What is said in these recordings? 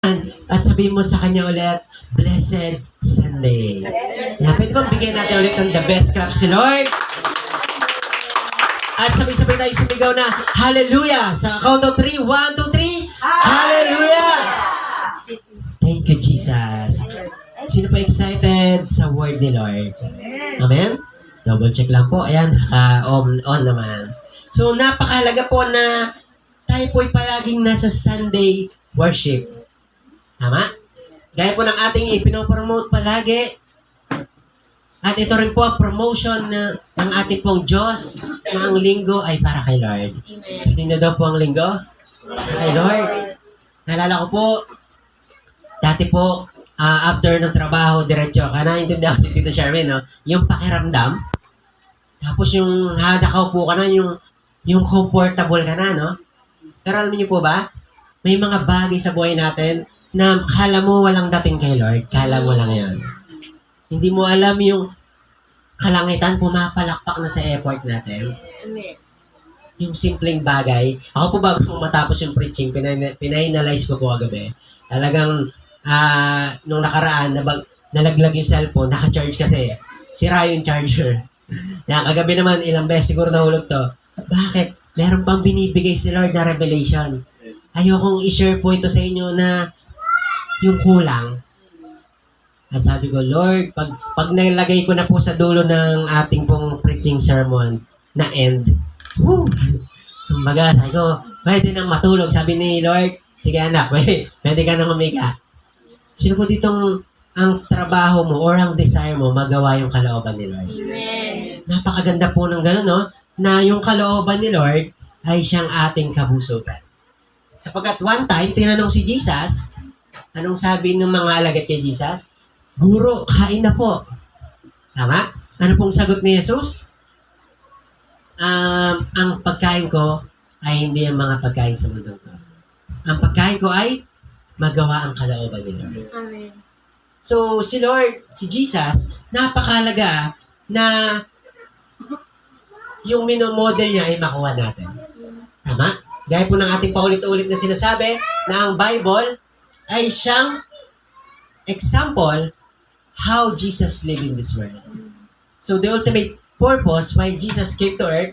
at sabihin mo sa kanya ulit, Blessed Sunday. Yan, pwede bang bigyan natin ulit ng the best clap si Lord? At sabay-sabay tayo sumigaw na Hallelujah! Sa count of 3, 1, 2, 3, Hallelujah! Thank you, Jesus. Sino pa excited sa word ni Lord? Amen? Double check lang po. Ayan, on naman. So, napakahalaga po na tayo po'y palaging nasa Sunday worship. Tama? Gaya po ng ating ipinopromote palagi. At ito rin po ang promotion ng ating pong Diyos na ang linggo ay para kay Lord. Kanina daw po ang linggo? Para kay Lord. Naalala ko po, dati po, after ng trabaho, diretso ka na, intindihan ko si Tito Sherwin, no? Yung pakiramdam, tapos yung nakaupo ka na, yung comfortable ka na, no? Pero alam niyo po ba, may mga bagay sa buhay natin na kala mo walang dating kay Lord, kala mo lang yan. Hindi mo alam yung kalangitan, pumapalakpak na sa effort natin. Yung simpleng bagay. Ako po bago matapos yung preaching, pinay-analyze ko po kagabi. Talagang, nung nakaraan, nalaglag yung cellphone, naka-charge kasi. Sira yung charger. Kagabi naman, ilang beses siguro nahulog to. Bakit? Meron pang binibigay si Lord na revelation. Ayokong i-share po ito sa inyo na yung kulang. At sabi ko, Lord, pag nalagay ko na po sa dulo ng ating pong preaching sermon na end, kumbaga, sabi ko, pwede nang matulog. Sabi ni Lord, sige anak, pwede ka nang umiga. Sino po ditong ang trabaho mo or ang desire mo magawa yung kalooban ni Lord? Amen. Napakaganda po ng gano'n, no? Na yung kalooban ni Lord ay siyang ating kabusugan. Sapagkat one time, tinanong si Jesus, anong sabi ng mga alagad kay Jesus? Guro, kain na po. Tama? Ano pong sagot ni Jesus? Ang pagkain ko ay hindi ang mga pagkain sa mundo ko. Ang pagkain ko ay magawa ang kalooban ni Lord. Amen. So, si Lord, si Jesus, napakalaga na yung minomodel niya ay makuha natin. Tama? Gaya po ng ating paulit-ulit na sinasabi na ang Bible ay siyang example how Jesus lived in this world. So, the ultimate purpose why Jesus came to earth,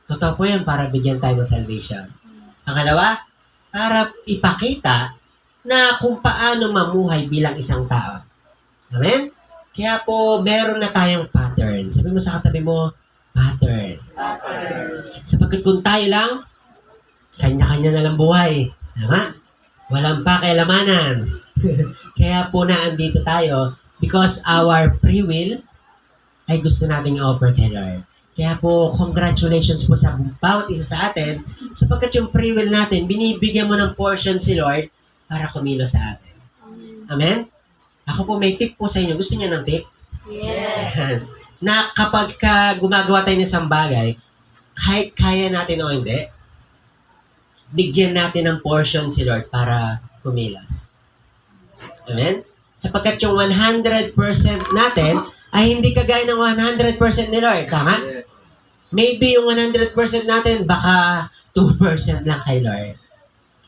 totoo po yan para bigyan tayo ng salvation. Pangalawa, para ipakita na kung paano mamuhay bilang isang tao. Amen? Kaya po, meron na tayong pattern. Sabi mo sa katabi mo, pattern. Sapagkat kung tayo lang, kanya-kanya na lang buhay. Tama? Walang pakialamanan. Kaya po na andito tayo because our free will ay gusto nating offer kay Lord. Kaya po, congratulations po sa bawat isa sa atin sapagkat yung free will natin, binibigyan mo ng portion si Lord para kumilo sa atin. Amen? Ako po may tip po sa inyo. Gusto niyo ng tip? Yes. Na kapag gumagawa tayo ng isang bagay, kahit kaya natin o hindi, bigyan natin ng portion si Lord para kumilos. Amen? Sapagkat yung 100% natin ay hindi kagaya ng 100% ni Lord. Tama? Maybe yung 100% natin, baka 2% lang kay Lord.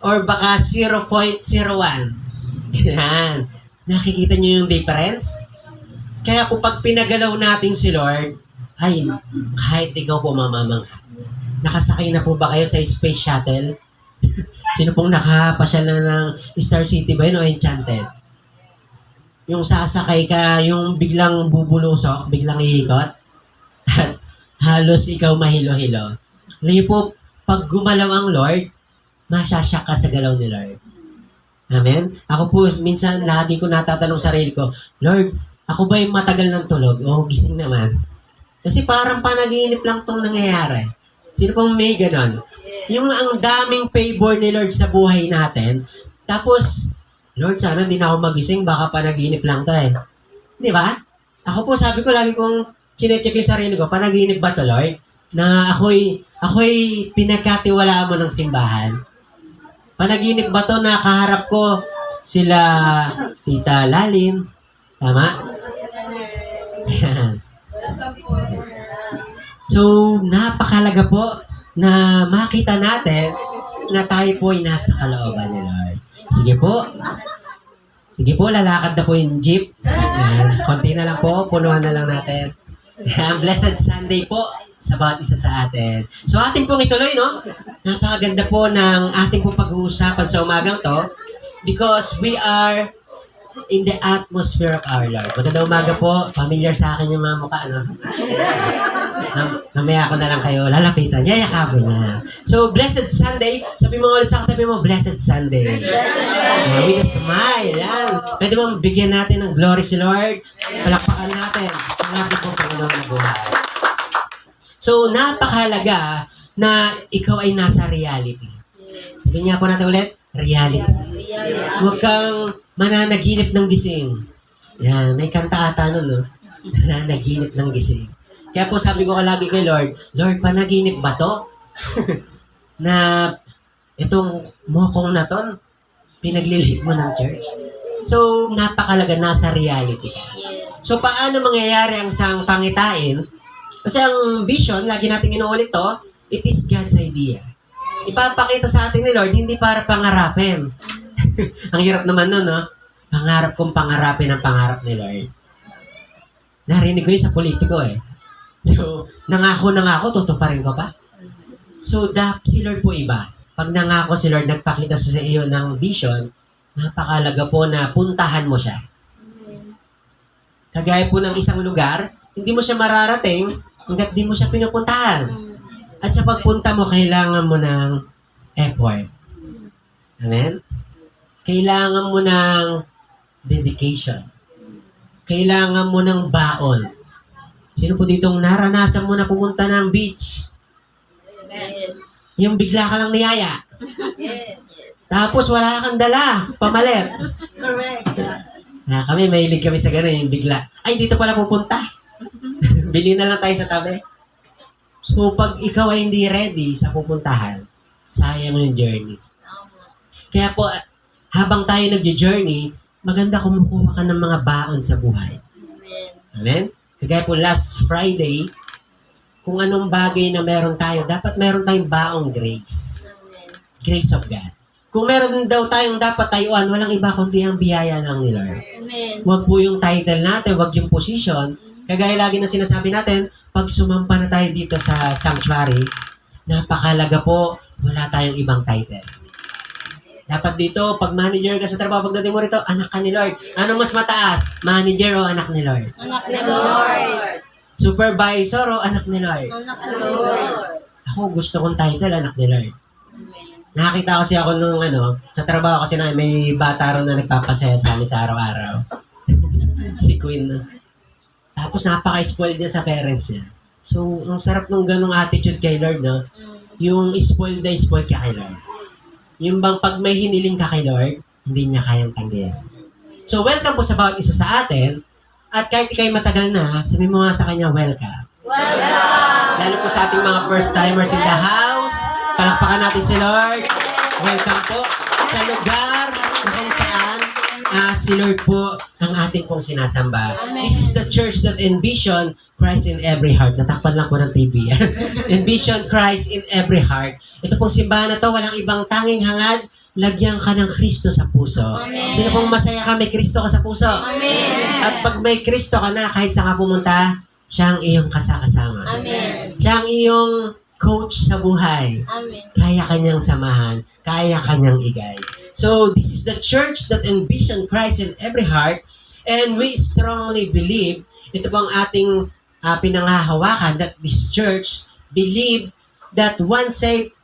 Or baka 0.01. Yan. Nakikita niyo yung difference? Kaya kung pag pinagalaw natin si Lord, ay, kahit ikaw po mamamangha. Nakasakay na po ba kayo sa space shuttle? Sino pong nakapasyal na ng Star City ba yun o Enchanted? Yung sasakay ka, yung biglang bubulusok, biglang iikot, at halos ikaw mahilo-hilo. Alam niyo po, pag gumalaw ang Lord, masasyak ka sa galaw ni Lord. Amen? Ako po, minsan, lagi ko natatanong sarili ko, Lord, ako ba yung matagal ng tulog? O, gising naman. Kasi parang panaginip lang itong nangyayari. Sino pong may ganon? Yung ang daming favor ni Lord sa buhay natin, tapos, Lord, sana hindi na ako magising, baka panaginip lang to eh. Di ba? Ako po, sabi ko, lagi kong chinecheck yung sarili ko, panaginip ba to, Lord? Na ako'y pinagkatiwalaan mo ng simbahan. Panaginip ba to na kaharap ko sila Tita Lalin? Tama? So, napakalaga po na makita natin na tayo po ay nasa kalooban ni Lord. Sige po. Sige po, lalakad na po yung jeep. Ayan, konti na lang po, punuan na lang natin. Ayan, blessed Sunday po sa bawat isa sa atin. So ating pong ituloy, no? Napakaganda po ng ating pong pag-uusapan sa umagang to because we are in the atmosphere of our Lord. Magandang umaga po. Familiar sa akin yung mga mukha, ano? Mamaya ko na lang kayo lalapitan. Yayakapin na. So, Blessed Sunday. Sabi mo ulit sa katabi mo, Blessed Sunday. With a smile. Yan. Pwede mo bigyan natin ng glory si Lord. Palakpakan natin ang ating pong Panginoon na buhay. So, napakahalaga na ikaw ay nasa reality. Sabihin niya po natin ulit, reality. Huwag kang mananaginip ng gising. Yan, may kanta ata nun, no? Mananaginip ng gising. Kaya po sabi ko lagi kay Lord, Lord, panaginip ba to? Na itong mokong na to, pinaglilit mo ng church. So, napakalaga, nasa reality ka. So, paano mangyayari ang isang pangitain? Kasi ang vision, lagi natin inuulit to, it is God's idea. Ipapakita sa atin ni Lord, hindi para pangarapin. Ang hirap naman nun, no? Pangarap kong pangarapin ang pangarap ni Lord. Narinig ko yun sa politiko, eh. So, nangako, tutuparin ko pa. So, si Lord po iba. Pag nangako si Lord, nagpakita sa iyo ng vision, napakalaga po na puntahan mo siya. Kagaya po ng isang lugar, hindi mo siya mararating hanggat di mo siya pinupuntahan. At sa pagpunta mo, kailangan mo ng effort. Amen? Kailangan mo ng dedication. Kailangan mo ng baon. Sino po ditong naranasan mo na pumunta ng beach? Yes. Yung bigla ka lang niyaya. Yes. Tapos wala kang dala, pamalit. Correct. Kami, mahilig kami sa gano'n, yung bigla. Ay, dito pala pupunta. Bili na lang tayo sa tabi. So, pag ikaw ay hindi ready sa pupuntahan, sayang yung journey. Kaya po, habang tayo nag-journey, maganda kumukuha ka ng mga baon sa buhay. Amen. Amen? Kagaya po last Friday, kung anong bagay na meron tayo, dapat meron tayong baong grace. Amen. Grace of God. Kung meron daw tayong dapat tayuan, walang iba kundi ang biyaya ng ni Lord. Amen. Huwag po yung title natin, huwag yung position. Kagaya lagi na sinasabi natin, pag sumampa na tayo dito sa sanctuary, napakalaga po, wala tayong ibang title. Dapat dito, pag manager ka sa trabaho, pagdating mo rito, anak ka ni Lord. Ano mas mataas? Manager o anak ni Lord? Anak ni Lord. Supervisor o anak ni Lord? Anak ni Lord. Ako gusto kong title, anak ni Lord. Amen. Nakakita kasi ako nung sa trabaho kasi na may bata ron na nagpapasaya sa amin sa araw-araw. Si Queen. Tapos napaka-spoiled niya sa parents niya. So, ang sarap nung ganong attitude kay Lord, no? Yung spoiled na spoiled ka kay Lord. Yung bang pag may hiniling ka kay Lord, hindi niya kayang tanggihan. So, welcome po sa bawat isa sa atin. At kahit ikay matagal na, sabi mo nga sa kanya, welcome. Welcome. Lalo po sa ating mga first-timers in the house. Palakpakan natin si Lord. Welcome po sa lugar na kung saan si Lord po ang ating pong sinasamba. Amen. This is the church that envision Christ in every heart. Natakpan lang po ng TV. Envision Christ in every heart. Ito pong simbahan na to, walang ibang tanging hangad, lagyan ka ng Kristo sa puso. Amen. Sino pong masaya ka, may Kristo ka sa puso? Amen. At pag may Kristo ka na, kahit saan ka pumunta, siya ang iyong kasama. Amen. Siya ang iyong coach sa buhay. Amen. Kaya kanyang samahan, kaya kanyang igay. So, this is the church that envision Christ in every heart, and we strongly believe, ito pong ating pinanghahawakan, that this church believe that once saved,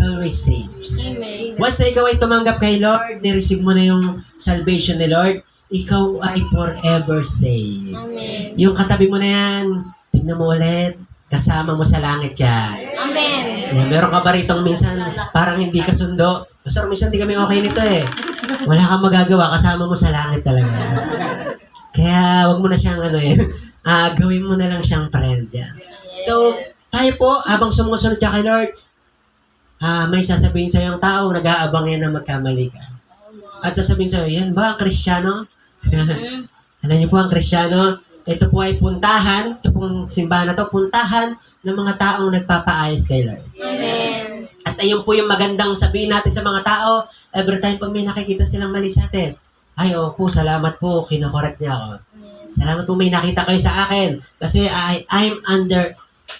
always saves. Amen. Once na ikaw ay tumanggap kay Lord, ni-receive mo na yung salvation ni Lord, ikaw ay forever saved. Amen. Yung katabi mo na yan, tignan mo ulit, kasama mo sa langit yan. Amen. Yeah, meron ka ba ritong minsan parang hindi ka sundo? Pastor, minsan hindi kami okay nito eh. Wala kang magagawa, kasama mo sa langit talaga. Kaya wag mo na siyang gawin mo na lang siyang friend yan. So, tayo po, habang sumusunod ka kay Lord, may sasabihin sa yung tao, nag-aabang yan na magkamali ka. At sasabihin sa'yo, yan ba ang Kristiyano? Alam niyo po ang Kristiyano, ito po ay puntahan, ito pong simbahan na to, puntahan ng mga taong nagpapaayos kay Lord. Amen. At ayun po yung magandang sabihin natin sa mga tao, every time pag may nakikita silang mali sa atin, ay, opo, salamat po, kinokorek niya ako. Salamat po may nakita kayo sa akin kasi I'm under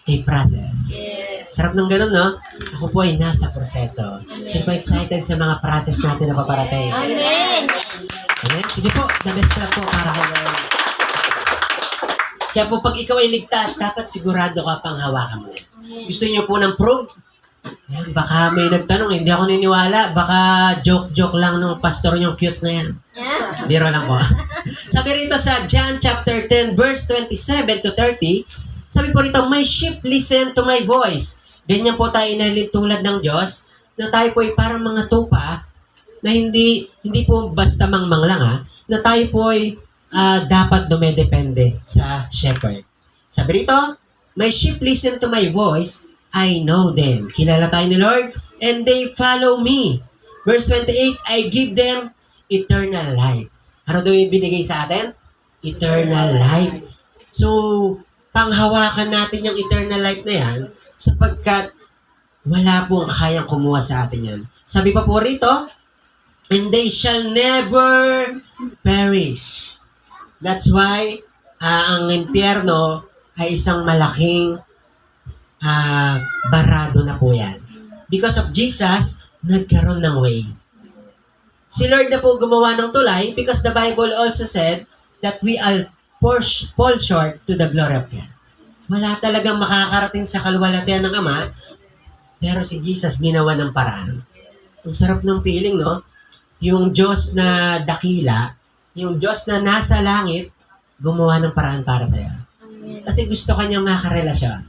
a process. Yes. Sarap ng ganun, no? Ako po ay nasa proseso. Sino po excited sa mga process natin na paparating? Amen. Amen? Sige po, the best clap po para kay Lord. Kaya po pag ikaw ay ligtas, dapat sigurado ka pang hawakan mo. Gusto niyo po ng proof? Ayan, baka may nagtanong, hindi ako niniwala. Baka joke-joke lang ng pastor yung cute na yan. Yeah. Biro lang po. Sabi rito sa John chapter 10 verse 27 to 30, sabi po rito, my sheep listen to my voice. Ganyan po tayo inalin tulad ng Diyos, na tayo po ay parang mga tupa, na hindi po basta mangmang lang na tayo po ay dapat dumedepende sa shepherd. Sabi rito, my sheep listen to my voice, I know them. Kilala tayo ni Lord, and they follow me. Verse 28, I give them eternal life. Ano daw yung binigay sa atin? Eternal life. So, panghawakan natin yung eternal life na yan sapagkat wala pong kayang kumuha sa atin yan. Sabi pa po rito, and they shall never perish. That's why ang impyerno ay isang malaking barado na po yan. Because of Jesus, nagkaroon ng way. Si Lord na po gumawa ng tulay because the Bible also said that we all fall short to the glory of God. Wala talagang makakarating sa kaluwalhatian ng Ama, pero si Jesus ginawa ng paraan. Ang sarap ng feeling, no? Yung Diyos na dakila, yung Diyos na nasa langit, gumawa ng paraan para sa'yo. Kasi gusto kanyang makarelasyon.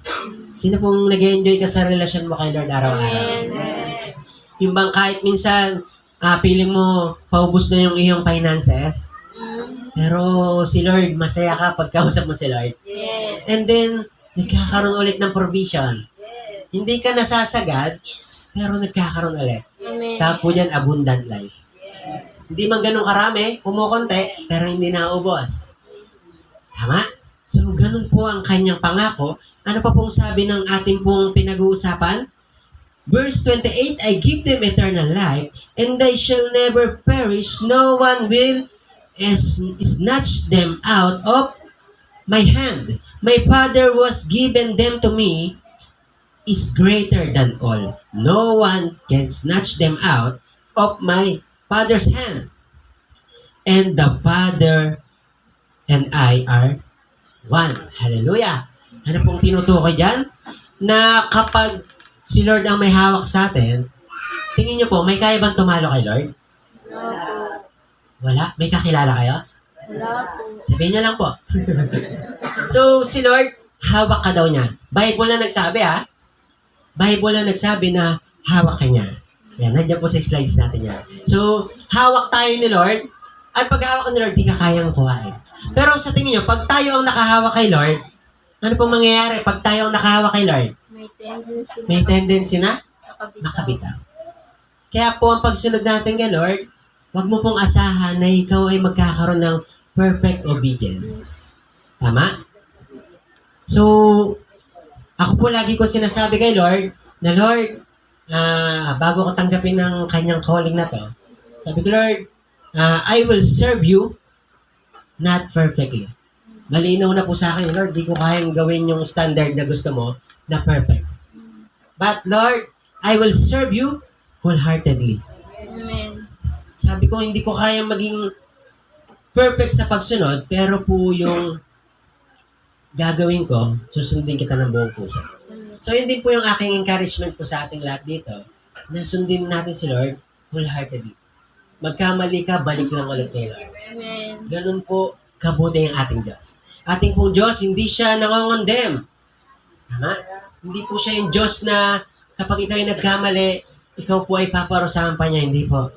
Sino pong nag-enjoy ka sa relasyon mo kay Lord araw-araw? Yung bang kahit minsan, feeling mo, paubos na yung iyong finances, pero si Lord, masaya ka pagkausap mo si Lord. Yes. And then, nagkakaroon ulit ng provision. Hindi ka nasasagad, pero nagkakaroon ulit. Amen. Tapo yan, abundant life. Hindi man ganun karami, kumukonti, pero hindi naubos. Tama? So, ganun po ang kanyang pangako. Ano pa pong sabi ng ating pong pinag-uusapan? Verse 28, I give them eternal life, and they shall never perish. No one will snatch them out of my hand. My Father was given them to me is greater than all. No one can snatch them out of my Father's hand. And the Father and I are one. Hallelujah. Ano pong tinutukoy dyan? Na kapag si Lord ang may hawak sa atin, tingin niyo po, may kaya bang tumalo kay Lord? Wala? May kakilala kayo? Wala po. Sabihin niyo lang po. So, si Lord, hawak ka daw niya. Bible na nagsabi Bible na nagsabi na hawak ka niya. Yan, nandiyan po sa slides natin yan. So, hawak tayo ni Lord, at pag hawak ni Lord, di ka kayang kuhain. Pero sa tingin niyo, pag tayo ang nakahawak kay Lord, ano pong mangyayari pag tayo ang nakahawak kay Lord? May tendency na makabitaw. Kaya po ang pagsunod natin kay Lord, huwag mo pong asahan na ikaw ay magkakaroon ng perfect obedience. Tama? So, ako po lagi ko sinasabi kay Lord, na Lord, bago ko tanggapin ng kanyang calling na to, sabi ko, Lord, I will serve you, not perfectly. Malinaw na po sa akin, Lord, di ko kayang gawin yung standard na gusto mo na perfect. But Lord, I will serve you wholeheartedly. Amen. Sabi ko, hindi ko kayang maging perfect sa pagsunod, pero po yung gagawin ko, susundin kita ng buong puso. So, yun din po yung aking encouragement po sa ating lahat dito, na sundin natin si Lord wholeheartedly. Magkamali ka, balik lang ulit kay Lord. Amen. Ganun po kabuti ang ating Diyos. Ating pong Diyos, hindi siya nangongondem. Tama? Hindi po siya yung Diyos na kapag ikaw ay nagkamali, ikaw po ay paparusahan pa niya. Hindi po.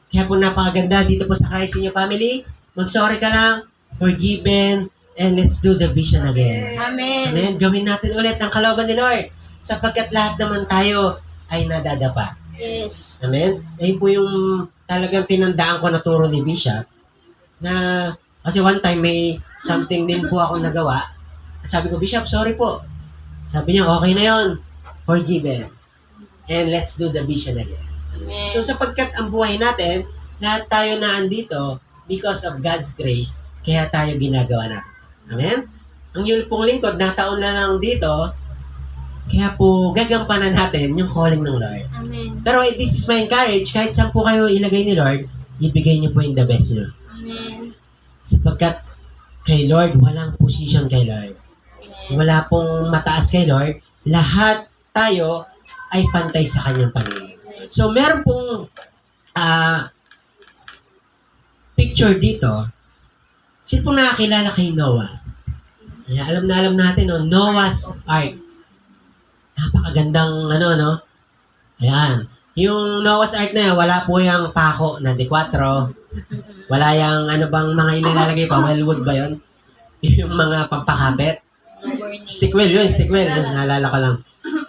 Kaya po napakaganda dito po sa Christ in Your Family. Mag-sorry ka lang, forgiven, and let's do the vision again. Amen. Amen. Gawin natin ulit ang kalooban ni Lord sapagkat lahat naman tayo ay nadadapa. Yes. Amen? Ayun po yung talagang tinandaan ko na turo ni Bishop na kasi one time may something din po ako nagawa. Sabi ko, Bishop, sorry po. Sabi niya, okay na yon, forgiven. And let's do the vision again. Amen. So sapagkat ang buhay natin, lahat tayo na andito because of God's grace, kaya tayo ginagawa natin. Amen? Ang yun pong lingkod, nataon na lang dito, kaya po gagampanan natin yung calling ng Lord. Amen. Pero this is my encourage, kahit saan po kayo ilagay ni Lord, ibigay niyo po yung the best niyo. Amen. Sapagkat kay Lord, walang position kay Lord. Wala pong mataas kay Lord. Lahat tayo ay pantay sa kanyang paningin. So, meron pong picture dito. Sino pong nakakilala kay Noah? Kaya alam na alam natin, no? Noah's Ark. Napakagandang, no? Ayan. Yung Noah's Ark na yan, wala po yung pako na D4. Wala yung bang mga inilalagay pa, wellwood ba yun? Yung mga pampakapit. No warning. Stickwell yun, stickwell. Yun, naalala ko lang.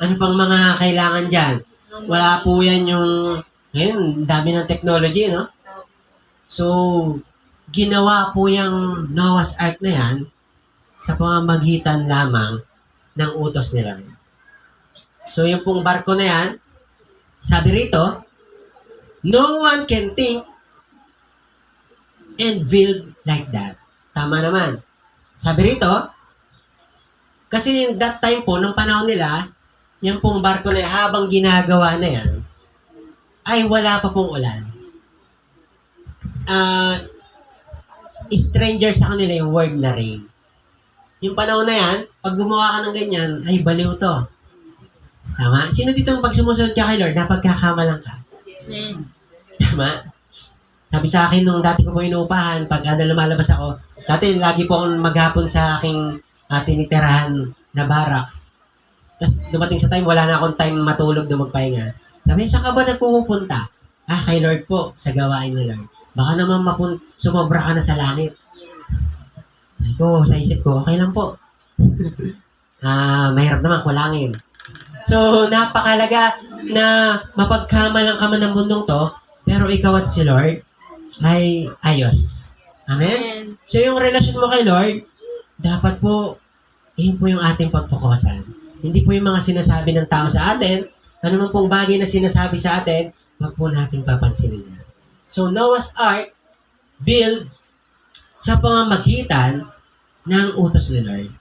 Ano pang mga kailangan dyan? Wala po yan yung, ngayon, dami ng technology, no? So, ginawa po yung Noah's Ark na yan sa pamamagitan lamang ng utos nila. So, yung pong barko na yan, sabi rito, no one can think and build like that. Tama naman. Sabi rito, kasi that time po, nung panahon nila, yung pong barko na yan, habang ginagawa na yan, ay wala pa pong ulan. Stranger sa kanila yung word na rain. Yung panahon na yan, pag gumawa ka ng ganyan, ay baliw to. Tama? Sino dito pag sumusunod ka kay Lord, napagkakamalang ka? Amen. Tama? Sabi sa akin nung dati ko po inuupahan, pag lumalabas ako, dati lagi po akong maghapon sa aking tinitirahan na barracks. Tapos dumating sa time, wala na akong time matulog na magpahinga. Sabi niya, saan ka ba nagpupunta? Kay Lord po, sa gawain ni Lord. Baka naman sumobra ka na sa langit. Sabi ko, sa isip ko, okay lang po. Mahirap naman, kulangin. So, napakalaga na mapagkamalang ka man ng mundong to, pero ikaw at si Lord ay ayos. Amen? Amen. So, yung relasyon mo kay Lord, dapat po, yun po yung ating pagpokusan. Hindi po yung mga sinasabi ng tao sa atin, ano man pong bagay na sinasabi sa atin, wag po nating papansinin niya. So, Noah's Ark, build sa pamamagitan ng utos ni Lord.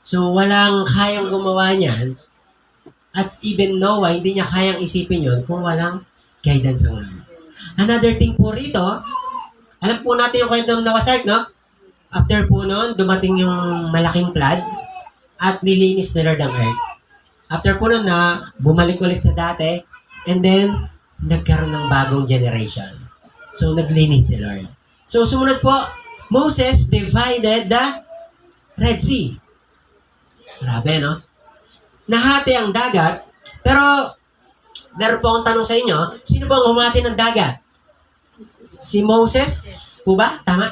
So, walang kayang gumawa niyan, at even Noah, hindi niya kayang isipin yon kung walang guidance ng Lord. Another thing po rito, alam po natin yung kwento ng Noah's Ark, no? After po noon, dumating yung malaking flood at nilinis ni Lord ang earth. After po noon na, bumalik ulit sa dati, and then, nagkaroon ng bagong generation. So, naglinis si Lord. So, sumunod po, Moses divided the Red Sea. Grabe, no? Nahati ang dagat, pero meron po akong tanong sa inyo, sino bang humati ng dagat? Si Moses? Po ba? Tama?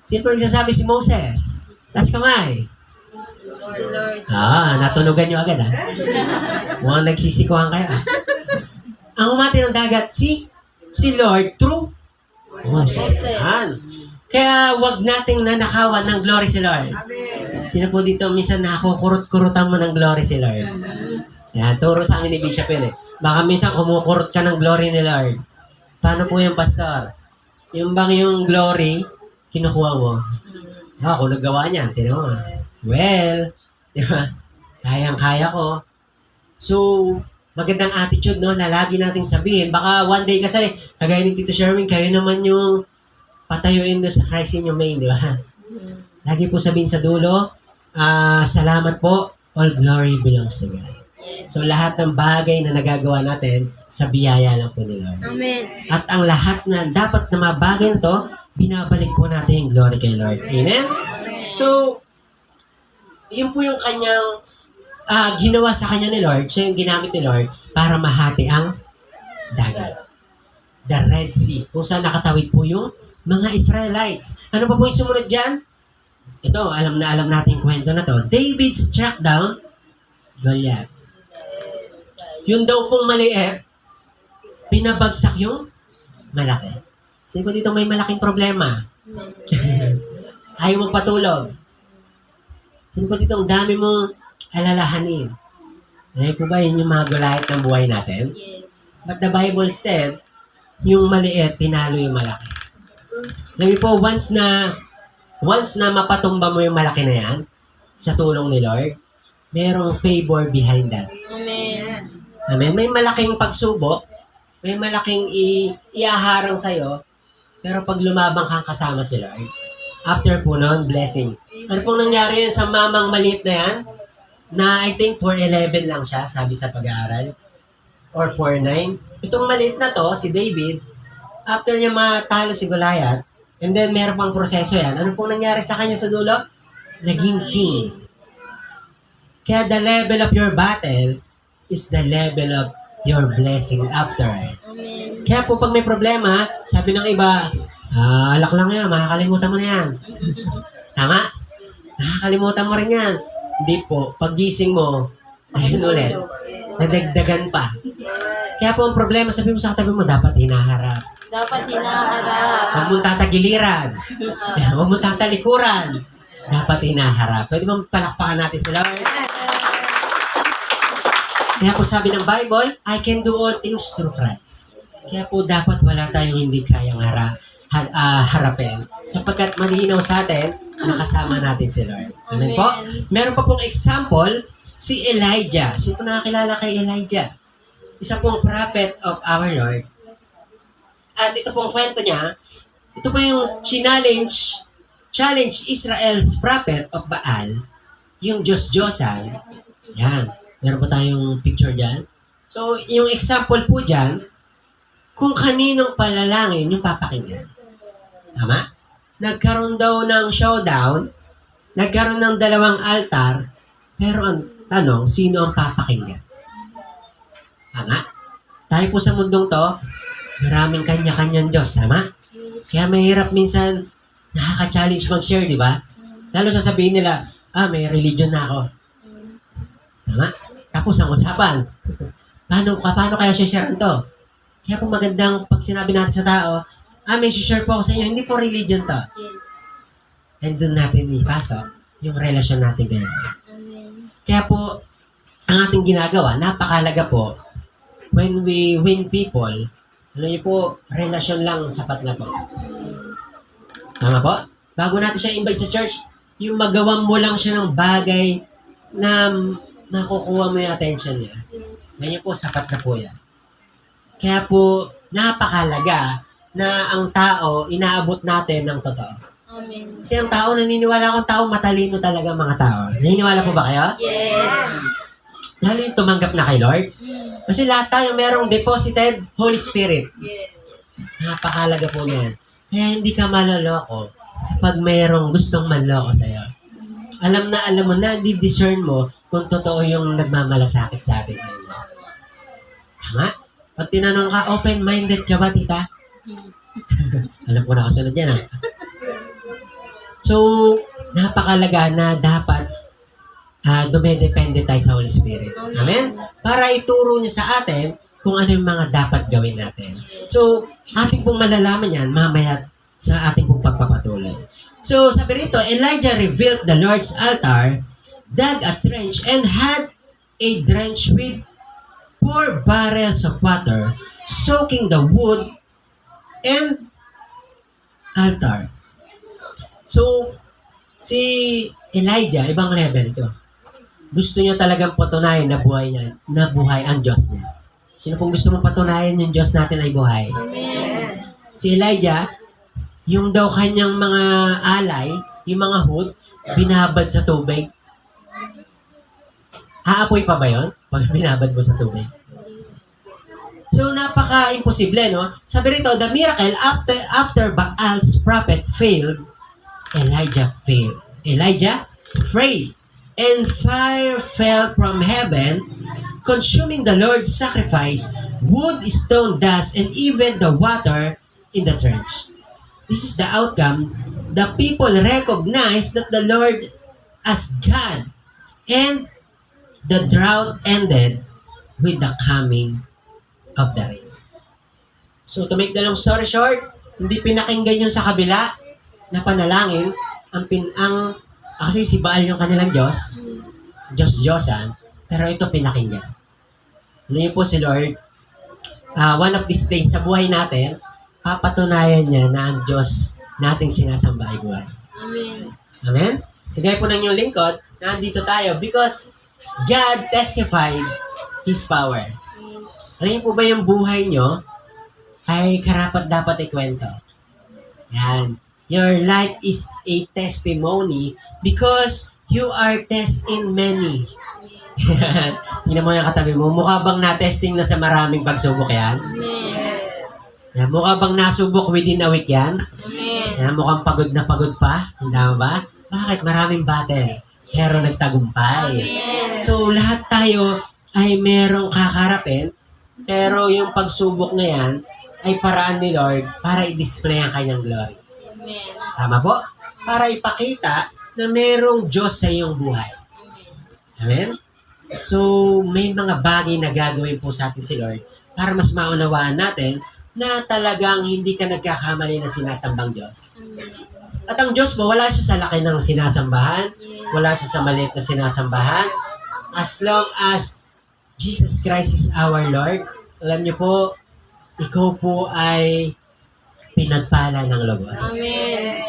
Sino po nagsasabi si Moses? Taas kamay. Lord. Natunugan nyo agad, Mukhang nagsisikuhan kayo, Ang humati ng dagat, si Lord through Moses. Kaya wag nating nanakawan ng glory si Lord. Sino po dito minsan nakukurot-kurutan mo ng glory si Lord? Yan, turo sa amin ni Bishop yun Baka minsan kumukurot ka ng glory ni Lord. Paano po yung pastor? Yung bang yung glory, kinukuha mo? Ako nagawa niyan, tinan mo. Well, di ba? Kayang-kaya ko. So, magandang attitude, no? Lalagi nating sabihin. Baka one day kasi, kagaya ni Tito Sherwin, kayo naman yung patayuin doon sa Christ in your main, di ba? Lagi po sabihin sa dulo, salamat po, all glory belongs to God. So, lahat ng bagay na nagagawa natin, sa biyaya lang po ni Lord. Amen. At ang lahat na dapat na mabagay na to, binabalik po natin yung glory kay Lord. Amen? So, yun po yung kanyang ginawa sa kanya ni Lord, siya yung ginamit ni Lord para mahati ang dagat. The Red Sea, kung saan nakatawid po yung mga Israelites. Ano pa po yung sumunod dyan? Ito, alam natin yung kwento na to. David struck down Goliath. Yun daw pong maliit, pinabagsak yung malaki. Sino po dito may malaking problema? Ayaw magpatulog. Sino po dito ang dami mong alalahanin? Alam po ba yun yung mga Goliath ng buhay natin? Yes. But the Bible said, yung maliit, tinalo yung malaki. Alam niyo po, once na mapatumba mo yung malaki na yan, sa tulong ni Lord, merong favor behind that. Amen. Amen? May malaking pagsubok, may malaking iaharang sa'yo, pero pag lumabang kang kasama si Lord, after po nun, blessing. Ano pong nangyari yan sa mamang maliit na yan? Na I think 4'11 lang siya, sabi sa pag-aaral. Or 4'9. Itong maliit na to, si David, after niya matalo si Goliath, and then meron pang proseso yan, ano pong nangyari sa kanya sa dulo? Naging king. Kaya the level of your battle is the level of your blessing after. Amen. Kaya po pag may problema, sabi ng iba, alak lang yan, makakalimutan mo na yan. Tama? Nakakalimutan mo rin yan. Hindi po, paggising mo, ayun ulit, nadagdagan pa. Kaya po ang problema, sabi mo sa katabi mo, dapat hinaharap. Dapat hinaharap. Huwag mong tatagiliran. Huwag mong tatalikuran. Dapat hinaharap. Pwede bang palakpakan natin si Lord? Kaya po sabi ng Bible, I can do all things through Christ. Kaya po dapat wala tayong hindi kayang harapin. Sapagkat malinaw sa atin, nakasama natin si Lord. Amen po? Meron pa pong example, si Elijah. Sino po nakakilala kay Elijah? Isa pong prophet of our Lord. At ito pong kwento niya, ito po yung challenge Israel's prophet of Baal, yung Diyos-Diyosan. Yan. Meron po tayong picture dyan. So, yung example po dyan, kung kaninong palalangin yung papakinggan. Tama? Nagkaroon daw ng showdown, nagkaroon ng 2 altar, pero ang tanong, sino ang papakinggan? Tama? Tayo po sa mundong to, maraming kanya-kanyang Diyos, tama? Kaya mahirap minsan, nakaka-challenge mag-share, di ba? Lalo sasabihin nila, may religion na ako. Tama? Tapos ang usapan. Paano kaya share to? Kaya po magandang pag sinabi natin sa tao, may share po ako sa inyo, hindi po religion to. Yes. And doon natin ipasok yung relasyon natin ngayon. Amen. Kaya po, ang ating ginagawa, napakalaga po, when we win people, alam niyo po, relasyon lang sapat na po. Tama po? Bago natin siya invite sa church, yung magawa mo lang siya ng bagay na nakukuha mo yung attention niya. Ganyan po, sapat na po yan. Kaya po, napakalaga na ang tao, inaabot natin ng totoo. Amen. Kasi ang tao, naniniwala akong tao, matalino talaga mga tao. Naniniwala po ba kayo? Yes. Lalo yung tumanggap na kay Lord. Kasi lahat tayo merong deposited Holy Spirit. Yes. Napakalaga po niyan. Kaya hindi ka maloloko kapag mayroong gustong manloko sa'yo. Alam mo na, di-discern mo kung totoo yung nagmamalasakit sa atin ngayon. Tama? Pag tinanong ka, open-minded ka ba, tita? Alam ko na kasunod yan, ha? So, napakalaga na dapat dumedepende tayo sa Holy Spirit. Amen? Para ituro niya sa atin kung ano yung mga dapat gawin natin. So, ating pong malalaman yan mamaya sa ating pong pagpapatuloy. So, sabi rito, Elijah rebuilt the Lord's altar, dug a trench, and had a drench with 4 barrels of water, soaking the wood and altar. So, si Elijah, ibang level to. Gusto niya talagang patunayan na buhay ang Diyos niya. Sino pong gusto mong patunayan yung Diyos natin ay buhay? Amen. Si Elijah, yung daw kanyang mga alay, yung mga hood, binabad sa tubig. Aapoy pa ba yun? Pag binabad mo sa tubig. So, napaka-imposible, no? Sabi rito, the miracle after Baal's prophet failed, Elijah failed. Elijah prayed, and fire fell from heaven, consuming the Lord's sacrifice, wood, stone, dust, and even the water in the trench. This is the outcome. The people recognized that the Lord as God, and the drought ended with the coming of the rain. So, to make the long story short, hindi pinakinggan yung sa kabila na panalangin, kasi si Baal yung kanilang Diyos, Diyos-Diyosan, pero ito pinakinggan. Ano yun po si Lord? one of these days sa buhay natin, papatunayan niya na ang Diyos nating sinasamba ay buhay. Amen. Amen? Kagaya po ng inyong lingkod, nandito tayo because God testified His power. Alam niyo po ba yung buhay nyo ay karapat dapat ikwento? Yan. Your life is a testimony because you are test in many. Yan. Tingnan mo yung katabi mo. Mukha bang na-testing na sa maraming pagsubok yan? Amen. Yan. Mukha bang nasubok within a week yan? Amen. Yan. Mukhang pagod na pagod pa. Hindi ba? Bakit? Maraming battle. Pero nagtagumpay. Amen. So, lahat tayo ay merong kakarapin, pero yung pagsubok na yan ay paraan ni Lord para i-display ang kanyang glory. Amen. Tama po? Para ipakita na merong Diyos sa iyong buhay. Amen? So, may mga bagay na gagawin po sa atin si Lord para mas maunawaan natin na talagang hindi ka nagkakamali na sinasambang Diyos. At ang Diyos mo, wala siya sa laki ng sinasambahan, wala siya sa maliit na sinasambahan. As long as Jesus Christ is our Lord, alam niyo po, ikaw po ay pinagpala ng lubos. Amen.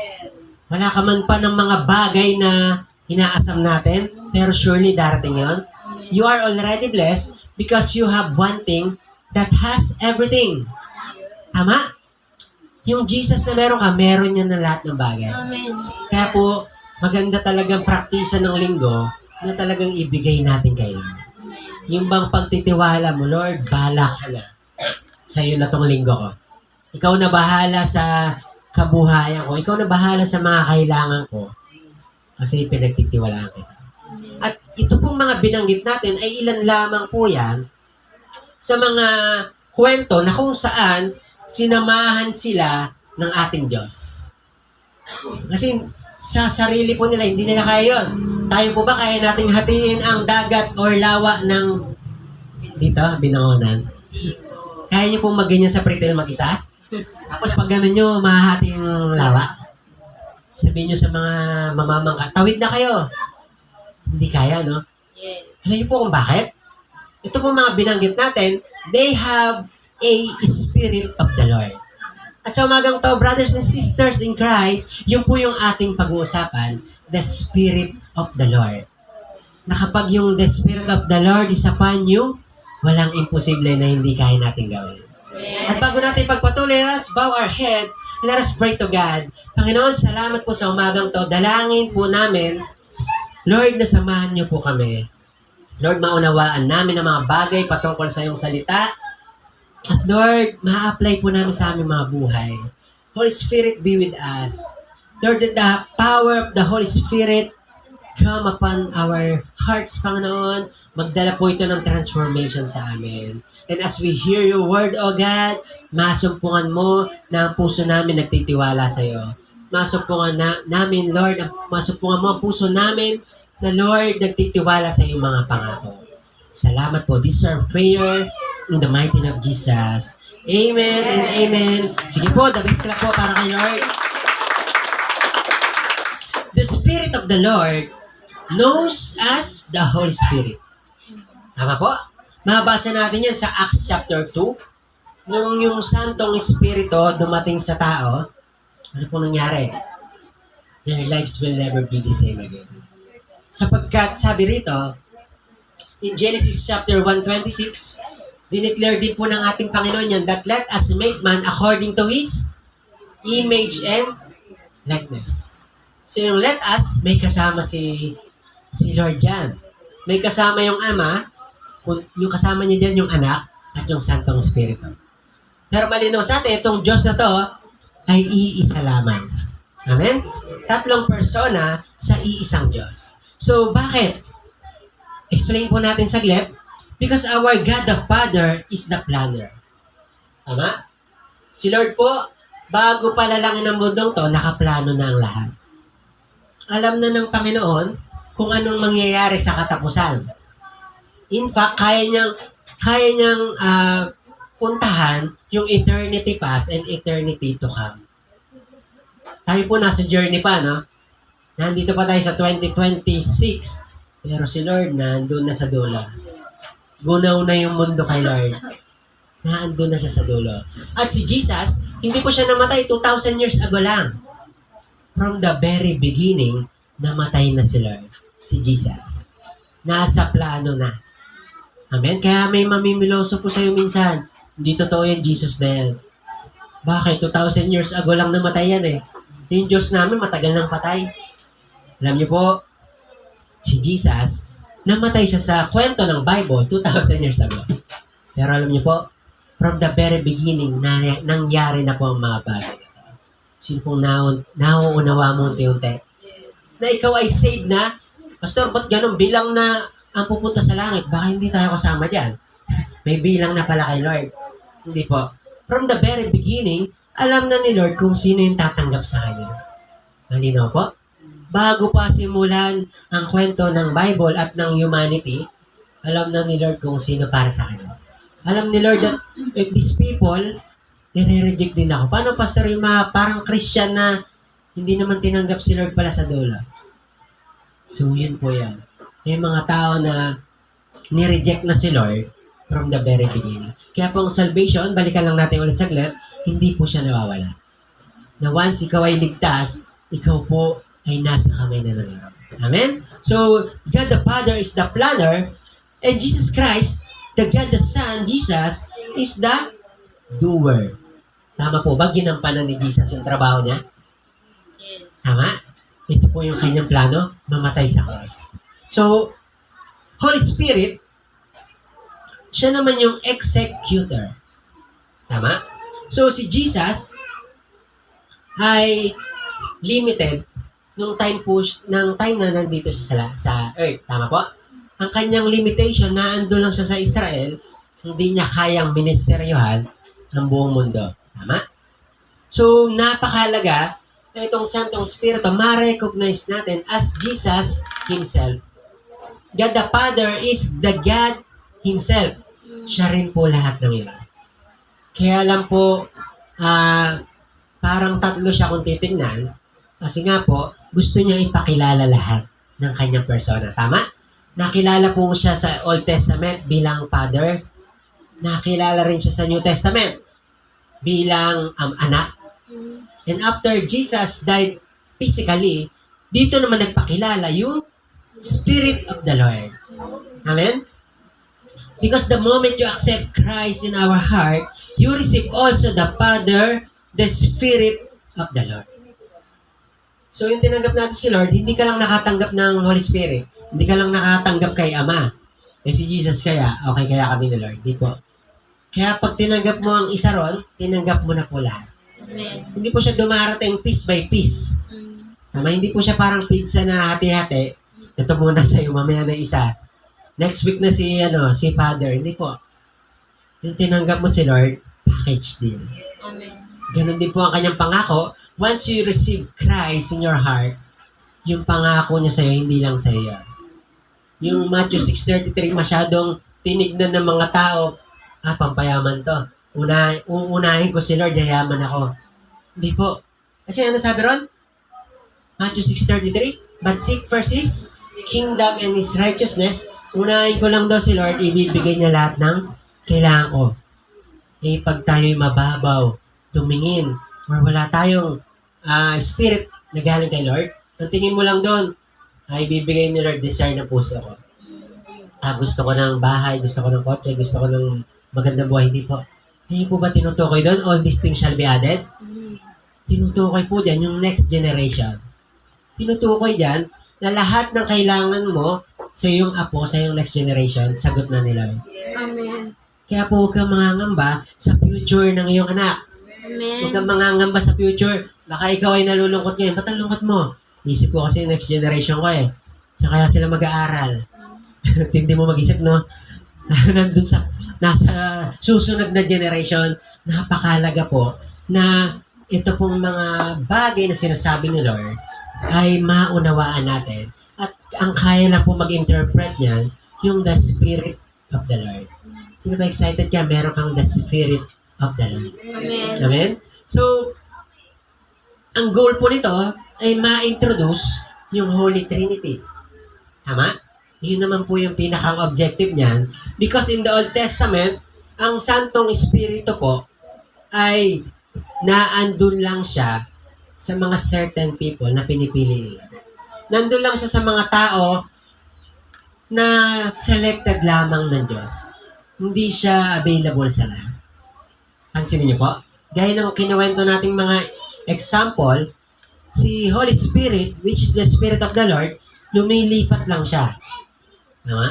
Wala ka man pa ng mga bagay na inaasam natin, pero surely darating yon. You are already blessed because you have one thing that has everything. Tama? Yung Jesus na meron ka, meron niya na lahat ng bagay. Amen. Kaya po, maganda talagang praktisa ng linggo na talagang ibigay natin kay Lord. Yung bang pagtitiwala mo, Lord, bahala ka na. Sa'yo na tong linggo ko. Ikaw na bahala sa kabuhayan ko. Ikaw na bahala sa mga kailangan ko. Kasi pinagtitiwalaan kita. At ito pong mga binanggit natin ay ilan lamang po yan sa mga kwento na kung saan sinamahan sila ng ating Diyos. Kasi sa sarili po nila, hindi nila kaya yun. Tayo po ba kaya nating hatiin ang dagat or lawa ng dito, Binangonan? Kaya niyo pong magganyan sa Pretel mag-isa? Tapos pag gano'n nyo, mahahati yung lawa. Sabihin nyo sa mga mamamangka, tawid na kayo. Hindi kaya, no? Yes. Alam niyo po kung bakit? Ito po mga binanggit natin, they have a Spirit of the Lord. At sa umagang to, brothers and sisters in Christ, yun po yung ating pag-uusapan, the Spirit of the Lord. Na kapag yung the Spirit of the Lord is upon you, walang imposible na hindi kaya natin gawin. At bago natin pagpatuloy, let us bow our head, let us pray to God. Panginoon, salamat po sa umagang to. Dalangin po namin, Lord, nasamahan niyo po kami. Lord, maunawaan namin ang mga bagay patungkol sa iyong salita. At Lord, ma-apply po namin sa aming mga buhay. Holy Spirit, be with us. Lord, that the power of the Holy Spirit come upon our hearts, Panginoon. Magdala po ito ng transformation sa amin. And as we hear your word, O God, masumpungan mo na ang puso namin nagtitiwala sa iyo. Masumpungan namin, Lord, masumpungan mo ang puso namin na, Lord, nagtitiwala sa iyong mga pangako. Salamat po. This is our prayer in the mighty name of Jesus. Amen and amen. Sige po, the best clap po para kay Lord. The Spirit of the Lord knows as the Holy Spirit. Tama po? Mabasa natin yan sa Acts chapter 2. Nung yung Santong Espiritu dumating sa tao, ano po nangyari? Their lives will never be the same again. Sapagkat sabi rito, in Genesis chapter 1:26, dineclare din po ng ating Panginoon yan that let us make man according to His image and likeness. So yung let us, may kasama si Lord yan. May kasama yung Ama, yung kasama niya dyan yung Anak, at yung Santong Espiritu. Pero malinaw sa atin, itong Diyos na to ay iisa lamang. Amen? Tatlong persona sa iisang Diyos. So, bakit? Explain po natin saglit. Because our God the Father is the planner. Tama? Si Lord po, bago palalangin ang mundong to, nakaplano na ang lahat. Alam na ng Panginoon kung anong mangyayari sa katapusan. In fact, kaya niyang puntahan yung eternity past and eternity to come. Tayo po nasa journey pa, no? Nandito pa tayo sa 2026, pero si Lord nandun na sa dulo. Gunaw na yung mundo kay Lord. Naandun na siya sa dulo. At si Jesus, hindi po siya namatay 2,000 years ago lang. From the very beginning, namatay na si Lord, si Jesus. Nasa plano na. Amen? Kaya may mamimiloso po sa'yo minsan. Hindi totoo yan, Jesus na yan. Bakit? 2,000 years ago lang namatay yan eh. Yung Diyos namin matagal nang patay. Alam niyo po, si Jesus, namatay siya sa kwento ng Bible 2,000 years ago. Pero alam niyo po, from the very beginning, nangyari na po ang mga bagay. Sino pong nauunawa mo unti-unti? Na ikaw ay saved na? Pastor, ba't ganun? Bilang na ang pupunta sa langit, baka hindi tayo kasama dyan. May bilang na pala kay Lord. Hindi po. From the very beginning, alam na ni Lord kung sino yung tatanggap sa Kanya. Malinaw po? Bago pa simulan ang kwento ng Bible at ng humanity, alam na ni Lord kung sino para sa Kanya. Alam ni Lord that if these people, nire-reject din ako. Paano, Pastor, yung mga parang Christian na hindi naman tinanggap si Lord pala sa dulo? So, yun po yan. May mga tao na nireject na si Lord from the very beginning. Kaya po ang salvation, balikan lang natin ulit saglit, hindi po siya nawawala. Na once ikaw ay ligtas, ikaw po ay nasa kamay na ng Lord. Amen? So, God the Father is the planner, and Jesus Christ, the God the Son, Jesus, is the doer. Tama po ba? Ginampanan ni Jesus yung trabaho niya? Yes. Tama? Ito po yung kanyang plano, mamatay sa cross. So, Holy Spirit, siya naman yung executor. Tama? So, si Jesus ay limited nung time na nandito siya sa earth. Tama po? Ang kanyang limitation na ando lang siya sa Israel, hindi niya kayang ministeryohan ang buong mundo. Tama? So, napakalaga na itong Santong Espiritu ma-recognize natin as Jesus Himself. God the Father is the God Himself. Siya rin po lahat ng ilan. Kaya lang po, parang tatlo siya kung titignan. Kasi nga po, gusto niya ipakilala lahat ng kanyang persona. Tama? Nakilala po siya sa Old Testament bilang Father. Nakilala rin siya sa New Testament bilang anak. And after Jesus died physically, dito naman nagpakilala yung Spirit of the Lord. Amen? Because the moment you accept Christ in our heart, you receive also the Father, the Spirit of the Lord. So yung tinanggap natin si Lord, hindi ka lang nakatanggap ng Holy Spirit. Hindi ka lang nakatanggap kay Ama. Eh si Jesus kaya, okay kaya kami ni Lord. Di po. Kaya pag tinanggap mo ang isa ron, tinanggap mo na po lahat. Amen. Hindi po siya dumarating piece by piece. Tama, hindi po siya parang pizza na hati-hati. Ito muna sa'yo, mamaya na isa. Next week na si Father. Hindi po. Yung tinanggap mo si Lord, package din. Amen. Ganon din po ang kanyang pangako. Once you receive Christ in your heart, yung pangako niya sa'yo, hindi lang sa'yo yan. Yung Matthew 6:33, masyadong tinignan ng mga tao, pampayaman to. Uunahin ko si Lord, yayaman ako. Hindi po. Kasi ano sabi ron? Matthew 6:33, but seek first His kingdom and His righteousness. Unahin ko lang daw si Lord, ibibigay niya lahat ng kailangan ko. Eh, pag tayo'y mababaw, tumingin, or wala tayong spirit na galing kay Lord, ang tingin mo lang doon, ibibigay ni Lord, desire ng puso ko. Gusto ko ng bahay, gusto ko ng kotse, gusto ko ng magandang buhay. Hindi po. Hindi po ba tinutukoy doon? All these things shall be added? Tinutukoy po dyan yung next generation. Tinutukoy dyan na lahat ng kailangan mo sa iyong apo, sa iyong next generation, sagot na nila. Amen. Kaya po huwag kang mangangamba sa future ng iyong anak. Amen. Huwag kang mangangamba sa future. Baka ikaw ay nalulungkot ngayon. Ba't ang lungkot mo? Isip ko kasi next generation ko eh. Sa kaya sila mag-aaral. Hindi mo mag-isip, no? Nandun nasa susunod na generation, napakalaga po na ito pong mga bagay na sinasabi ni Lord ay maunawaan natin. At ang kaya na po mag-interpret niyan, yung the Spirit of the Lord. Sino ba excited ka? Meron kang the Spirit of the Lord. Amen. Amen? So, ang goal po nito ay ma-introduce yung Holy Trinity. Tama? Yun naman po yung pinakang objective niyan. Because in the Old Testament, ang Santong Espiritu po ay naandun lang siya sa mga certain people na pinipili nila. Nandun lang siya sa mga tao na selected lamang ng Diyos. Hindi siya available sa lahat. Pansinin niyo po? Gaya ng kinuwento nating mga example, si Holy Spirit, which is the Spirit of the Lord, lumilipat lang siya.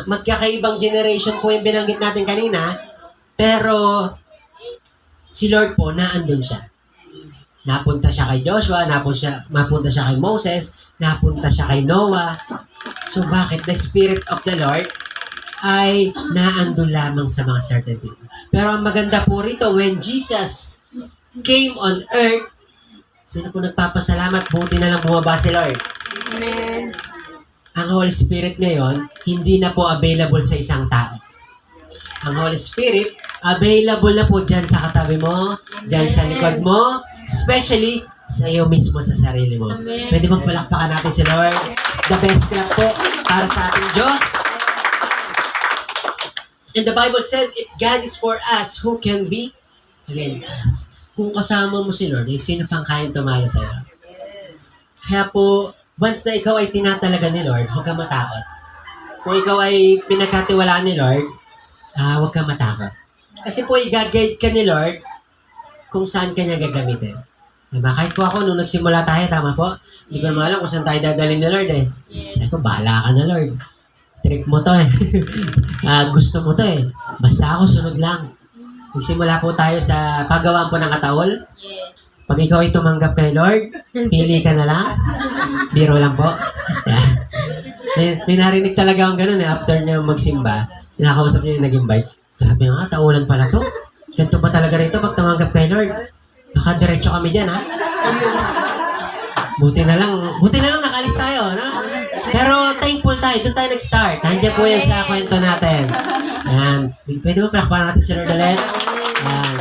Magkakaibang generation po yung binanggit natin kanina, pero si Lord po, naandun siya. Napunta siya kay Joshua, napunta siya kay Moses, napunta siya kay Noah. So bakit? The Spirit of the Lord ay naandun lamang sa mga certain people. Pero ang maganda po rito, when Jesus came on earth, sino po nagpapasalamat? Buti na lang bumaba si Lord. Amen. Ang Holy Spirit ngayon, hindi na po available sa isang tao. Ang Holy Spirit, available na po dyan sa katabi mo, dyan sa likod mo, especially sa iyo mismo sa sarili mo. Amen. Pwede bang palakpakan natin si Lord? The best clap po para sa ating Diyos. And the Bible said, if God is for us, who can be against us? Kung kasama mo si Lord, sino pang kayang tumalo sa iyo? Kaya po, once na ikaw ay tinatalaga ni Lord, huwag kang matakot. Kung ikaw ay pinagkatiwalaan ni Lord, huwag kang matakot. Kasi po, i-guide ka ni Lord kung saan kanya gagamitin. Diba? Kahit po ako, nung nagsimula tayo, tama po, hindi ko naman alam kung saan tayo dadalhin ni Lord eh. Yes. Ako, bahala ka na Lord. Trip mo to eh. Gusto mo to eh. Basta ako, sunod lang. Nagsimula po tayo sa paggawaan po ng kataol. Yes. Pag ikaw ay tumanggap kay Lord, pili ka na lang. Biro lang po. May narinig talaga akong ganun eh. After niya magsimba, sinakausap niya yung nag-invite. Grabe nga, taulan pala to. Ganito ba talaga rito pag tumanggap kay Lord? Baka diretso kami dyan, ha? Buti na lang nakalis tayo, no? Pero thankful tayo, doon tayo nag-start. Nandiyan po yan sa kwento natin. Ayan. Pwede mo palakpakan natin si Lord ulit? Ayan.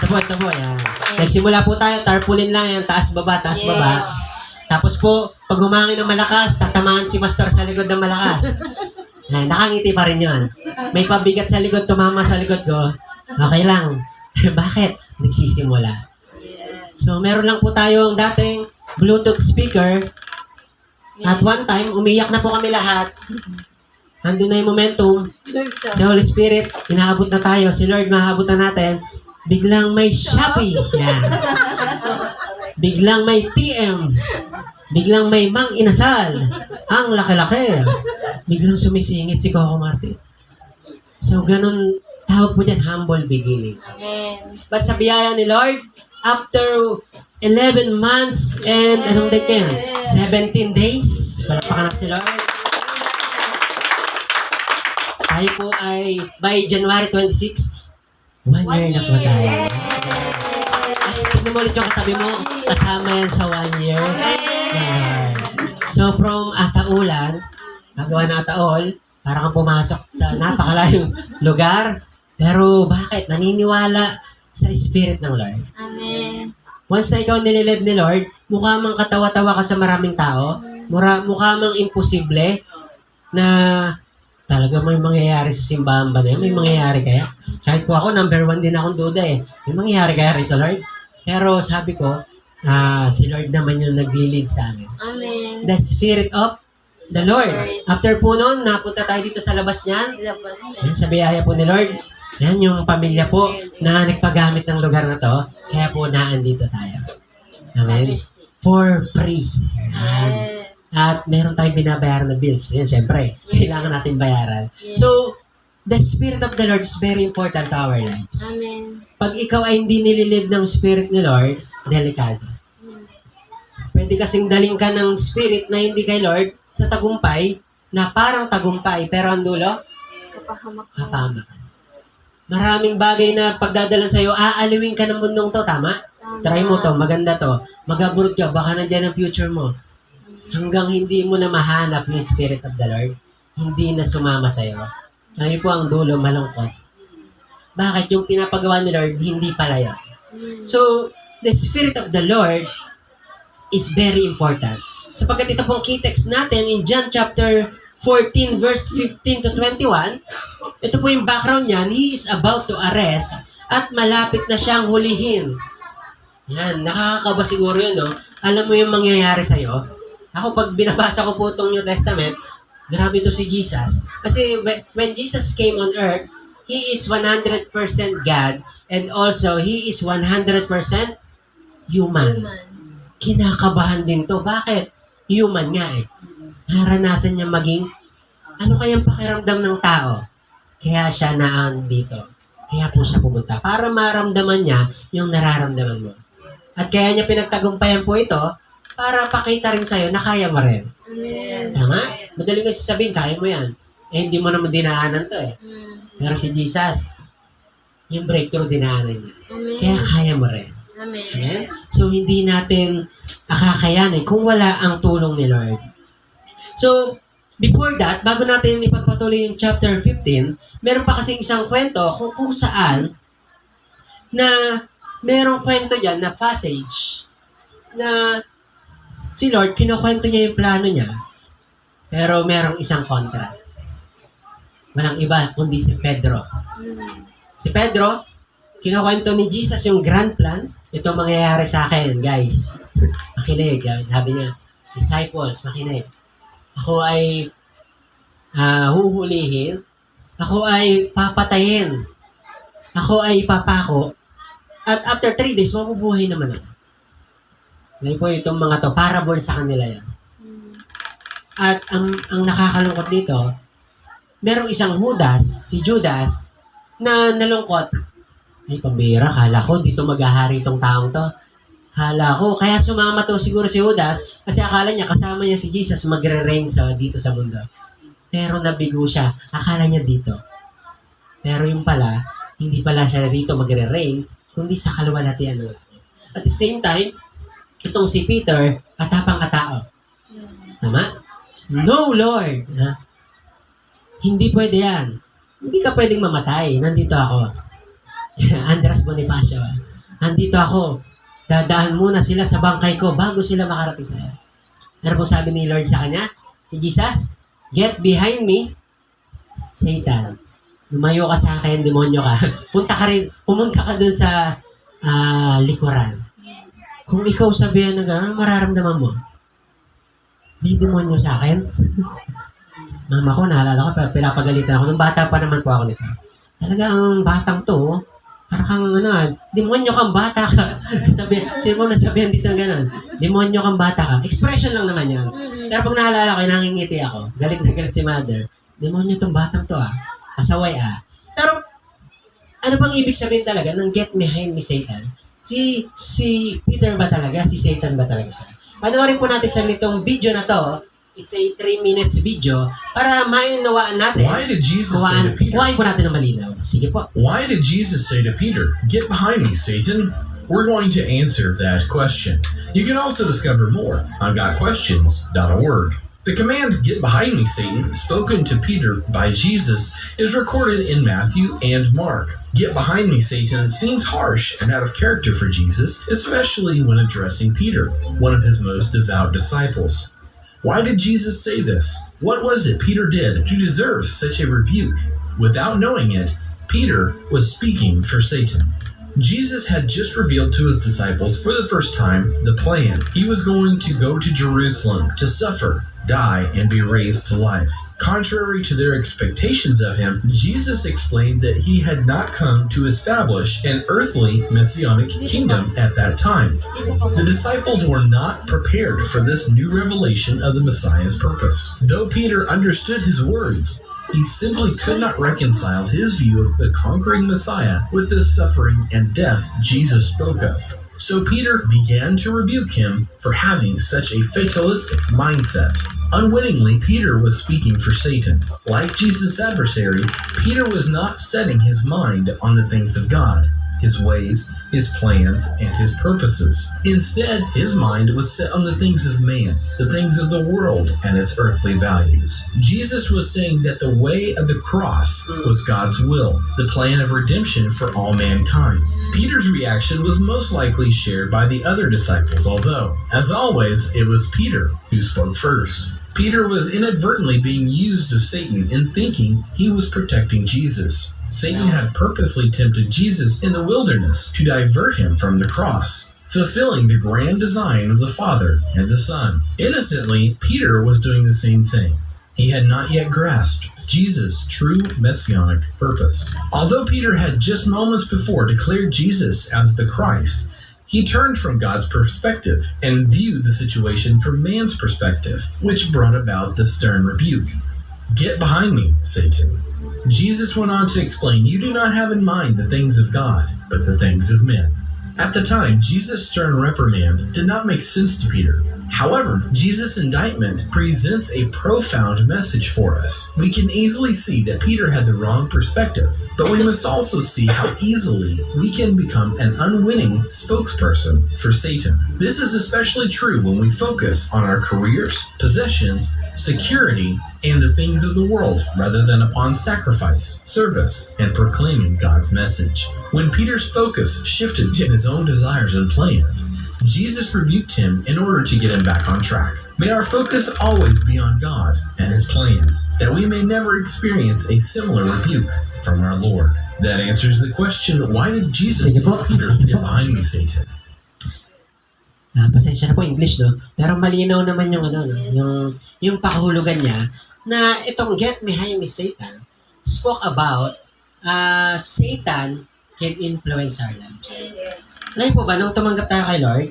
Ito po, ayan. Nagsimula po tayo, tarpaulin lang yan, taas baba. Tapos po, pag humangin ng malakas, tatamaan si Pastor sa likod ng malakas. Ayan, nakangiti pa rin yun. May pabigat sa likod, tumama sa likod ko. Okay lang. Bakit? Nagsisimula. So, meron lang po tayong dating Bluetooth speaker. At one time, umiyak na po kami lahat. Andun na yung momentum. Si Holy Spirit, inaabot na tayo. Si Lord, mahabot na natin. Biglang may Shopee. Yan. Biglang may TM. Biglang may Mang Inasal. Ang laki-laki. Biglang sumisingit si Coco Martin. So, ganun, tawag po dyan, humble beginning. Amen. But sa biyaya ni Lord, after 11 months and anong date yan? 17 days. Palakpakan natin si Lord. Tayo po ay by January 26, 1 year na po tayo. At tignan mo ulit yung katabi mo, kasama yan sa 1 year. Amen. So from ataulan, magawa na ataol, para kang pumasok sa napakalayong lugar. Pero bakit? Naniniwala sa Spirit ng Lord. Amen. Once na ikaw nililid ni Lord, mukha mang katawa-tawa ka sa maraming tao, mukha mang imposible na talaga may mangyayari sa simbahan ba na yun? May mangyayari kaya? Kahit po ako, number 1 din akong duda eh. May mangyayari kaya rito, Lord? Pero sabi ko, si Lord naman yung nag-lead sa amin. Amen. The Spirit of the Lord. After po noon, napunta tayo dito sa labas niyan. Labas. Yan, sa biyaya po ni Lord. Yan yung pamilya po na nagpagamit ng lugar na to. Kaya po naandito tayo. Amen. For free. Yan. At meron tayong binabayaran na bills. Yan, syempre. Kailangan natin bayaran. So, the Spirit of the Lord is very important to our lives. Amen. Pag ikaw ay hindi nililid ng Spirit ni Lord, delikado. Pwede kasing daling ka ng Spirit na hindi kay Lord sa tagumpay, na parang tagumpay, pero ang dulo, kapahamakan. Maraming bagay na pagdadalan sa'yo, aaliwin ka ng mundong to, tama? Try mo to, maganda to. Mag-abroad ka, baka nandiyan ang future mo. Hanggang hindi mo na mahanap yung Spirit of the Lord, hindi na sumama sa'yo. Ano po ang dulo, malungkot. Bakit? Yung pinapagawa ni Lord, hindi pala yun. So, the Spirit of the Lord is very important. Sapagkat ito pong key text natin in John chapter 14 verse 15 to 21, Ito po yung background niyan. He is about to arrest at malapit na siyang hulihin. Yan, nakakakaba siguro yun, no? Alam mo yung mangyayari sa'yo? Ako, pag binabasa ko po itong New Testament, grabe to si Jesus. Kasi when Jesus came on earth, He is 100% God and also He is 100% human. Kinakabahan din to. Bakit? Human nga eh. Naranasan niya maging, ano kayang pakiramdam ng tao? Kaya siya naandito. Kaya po siya pumunta. Para maramdaman niya yung nararamdaman mo. At kaya niya pinagtagumpayan po ito para pakita rin sa'yo na kaya mo rin. Amen. Tama? Madaling kasi sabihin, kaya mo yan. Eh, hindi mo naman dinaanan to eh. Pero si Jesus, yung breakthrough dinaanan niya. Amen. Kaya kaya mo rin. Amen. Amen? So, hindi natin akakayanin kung wala ang tulong ni Lord. So, before that, bago natin ipagpatuloy yung chapter 15, meron pa kasing isang kwento kung saan na merong kwento dyan na passage na si Lord, kinukwento niya yung plano niya, pero merong isang kontra. Walang iba kundi si Pedro. Si Pedro, kinukwento ni Jesus yung grand plan. Ito mangyayari sa akin, guys. Makinig. Sabi niya, disciples, makinig. Ako ay huhulihin. Ako ay papatayin. Ako ay papako. At after 3 days, mabubuhay naman ako. Ngayon po itong mga to, parable sa kanila yan. At ang nakakalungkot dito, merong isang si Judas, na nalungkot. Ay, pambira, kala ko dito maghahari itong taong to. Kala ko, kaya sumama to siguro si Judas, kasi akala niya, kasama niya si Jesus, magre-reign dito sa mundo. Pero nabigo siya, akala niya dito. Pero yung pala, hindi pala siya dito magre-reign, kundi sa kaluwalhatian ng langit. At the same time, itong si Peter, katapang-katao. Tama? No, Lord! Ha? Hindi pwede yan. Hindi ka pwedeng mamatay. Nandito ako. Andres Bonifacio. Nandito ako. Dadaan muna sila sa bangkay ko bago sila makarating sa'yo. Ano po sabi ni Lord sa kanya? Ni Jesus, get behind me, Satan. Lumayo ka sa akin, demonyo ka. Pumunta ka dun sa likuran. Kung ikaw sabihan na gano'n, mararamdaman mo? May demonyo sa akin? Mama ko, naalala ko, pinapagalitan ako. Nung bata pa naman po ako nito. Talaga ang batang to, parang kang demonyo kang bata ka. Sino mo nasabihan dito ng gano'n? Demonyo kang bata ka. Expression lang naman yan. Pero pag naalala ko, nangingiti ako. Galit na galit si mother. Demonyo tong batang to Pasaway Pero, ano bang ibig sabihin talaga ng get behind me, Satan? Si Peter ba talaga? Si Satan ba talaga siya? Panoorin po natin sa nitong video na to. It's a 3 minutes video para mainawaan natin. Why did Jesus say to Peter? Kuhain po natin ng malinaw. Sige po. Why did Jesus say to Peter, "Get behind me, Satan"? We're going to answer that question. You can also discover more on gotquestions.org. The command, "Get behind me, Satan," spoken to Peter by Jesus, is recorded in Matthew and Mark. "Get behind me, Satan" seems harsh and out of character for Jesus, especially when addressing Peter, one of his most devout disciples. Why did Jesus say this? What was it Peter did to deserve such a rebuke? Without knowing it, Peter was speaking for Satan. Jesus had just revealed to his disciples for the first time the plan. He was going to go to Jerusalem to suffer, die, and be raised to life. Contrary to their expectations of him, Jesus explained that he had not come to establish an earthly messianic kingdom at that time. The disciples were not prepared for this new revelation of the Messiah's purpose. Though Peter understood his words, he simply could not reconcile his view of the conquering Messiah with the suffering and death Jesus spoke of. So Peter began to rebuke him for having such a fatalistic mindset. Unwittingly, Peter was speaking for Satan. Like Jesus' adversary, Peter was not setting his mind on the things of God, his ways, his plans, and his purposes. Instead, his mind was set on the things of man, the things of the world, and its earthly values. Jesus was saying that the way of the cross was God's will, the plan of redemption for all mankind. Peter's reaction was most likely shared by the other disciples, although, as always, it was Peter who spoke first. Peter was inadvertently being used of Satan in thinking he was protecting Jesus. Satan had purposely tempted Jesus in the wilderness to divert him from the cross, fulfilling the grand design of the Father and the Son. Innocently, Peter was doing the same thing. He had not yet grasped Jesus' true messianic purpose. Although Peter had just moments before declared Jesus as the Christ, he turned from God's perspective and viewed the situation from man's perspective, which brought about the stern rebuke. "Get behind me, Satan." Jesus went on to explain, "You do not have in mind the things of God, but the things of men." At the time, Jesus' stern reprimand did not make sense to Peter. However, Jesus' indictment presents a profound message for us. We can easily see that Peter had the wrong perspective, but we must also see how easily we can become an unwitting spokesperson for Satan. This is especially true when we focus on our careers, possessions, security, and the things of the world rather than upon sacrifice, service, and proclaiming God's message. When Peter's focus shifted to his own desires and plans, Jesus rebuked him in order to get him back on track. May our focus always be on God and His plans, that we may never experience a similar rebuke from our Lord. That answers the question, why did Jesus Sige po. tell Peter, "Get behind me, Satan"? Pasensya na po English, no? Pero malinaw naman yung ano, no? Yung pakahulugan niya na itong get behind me, Satan, spoke about Satan can influence our lives. Alam po ba, nung tumanggap tayo kay Lord,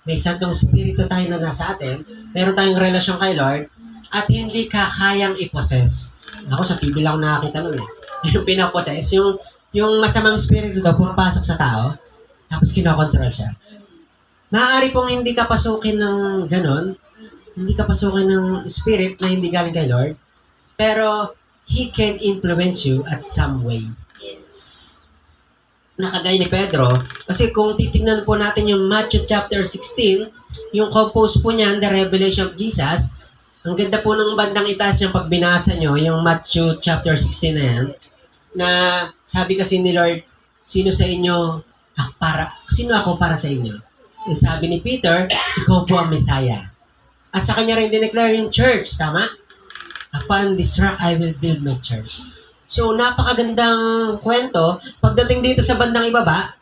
may santong spirito tayo na nasa atin, meron tayong relasyon kay Lord, at hindi ka kayang i-possess. Ako sa TV lang ako nakakita nun eh. Yung pinapossess, yung masamang spirito daw pumapasok sa tao, tapos kinokontrol siya. Maaari pong hindi ka pasukin ng ganon, hindi ka pasukin ng spirit na hindi galing kay Lord, pero He can influence you at some way. Nakagaya ni Pedro, kasi kung titingnan po natin yung Matthew chapter 16, yung compose po niyan, The Revelation of Jesus, ang ganda po ng bandang itaas niyang pag binasa nyo, yung Matthew chapter 16 na yan, na sabi kasi ni Lord, sino ako para sa inyo? And sabi ni Peter, ikaw po ang Messiah. At sa kanya rin dineclare yung church, tama? Upon this rock, I will build my church. So, napakagandang kwento. Pagdating dito sa bandang ibaba,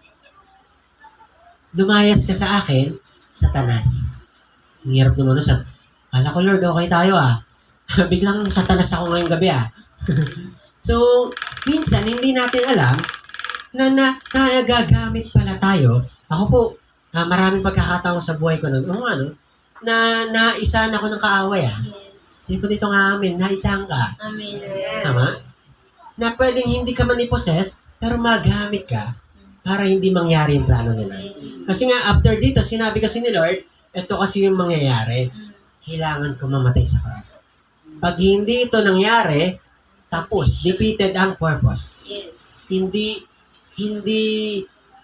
lumayas ka sa akin, Satanas. Ang hirap naman sa, kala ko Lord, okay tayo Biglang Satanas ako ngayong gabi So, minsan, hindi natin alam na nagagamit pala tayo. Ako po, maraming pagkakataon sa buhay ko nun, na naisahan ako ng kaaway Sige po dito nga amin, naisahan ka. Amen. Tama? Na pwedeng hindi ka man i-possess, pero magamit ka para hindi mangyari yung plano nila. Kasi nga, after dito, sinabi kasi ni Lord, ito kasi yung mangyayari. Kailangan ko mamatay sa cross. Pag hindi ito nangyari, tapos, defeated ang purpose. Hindi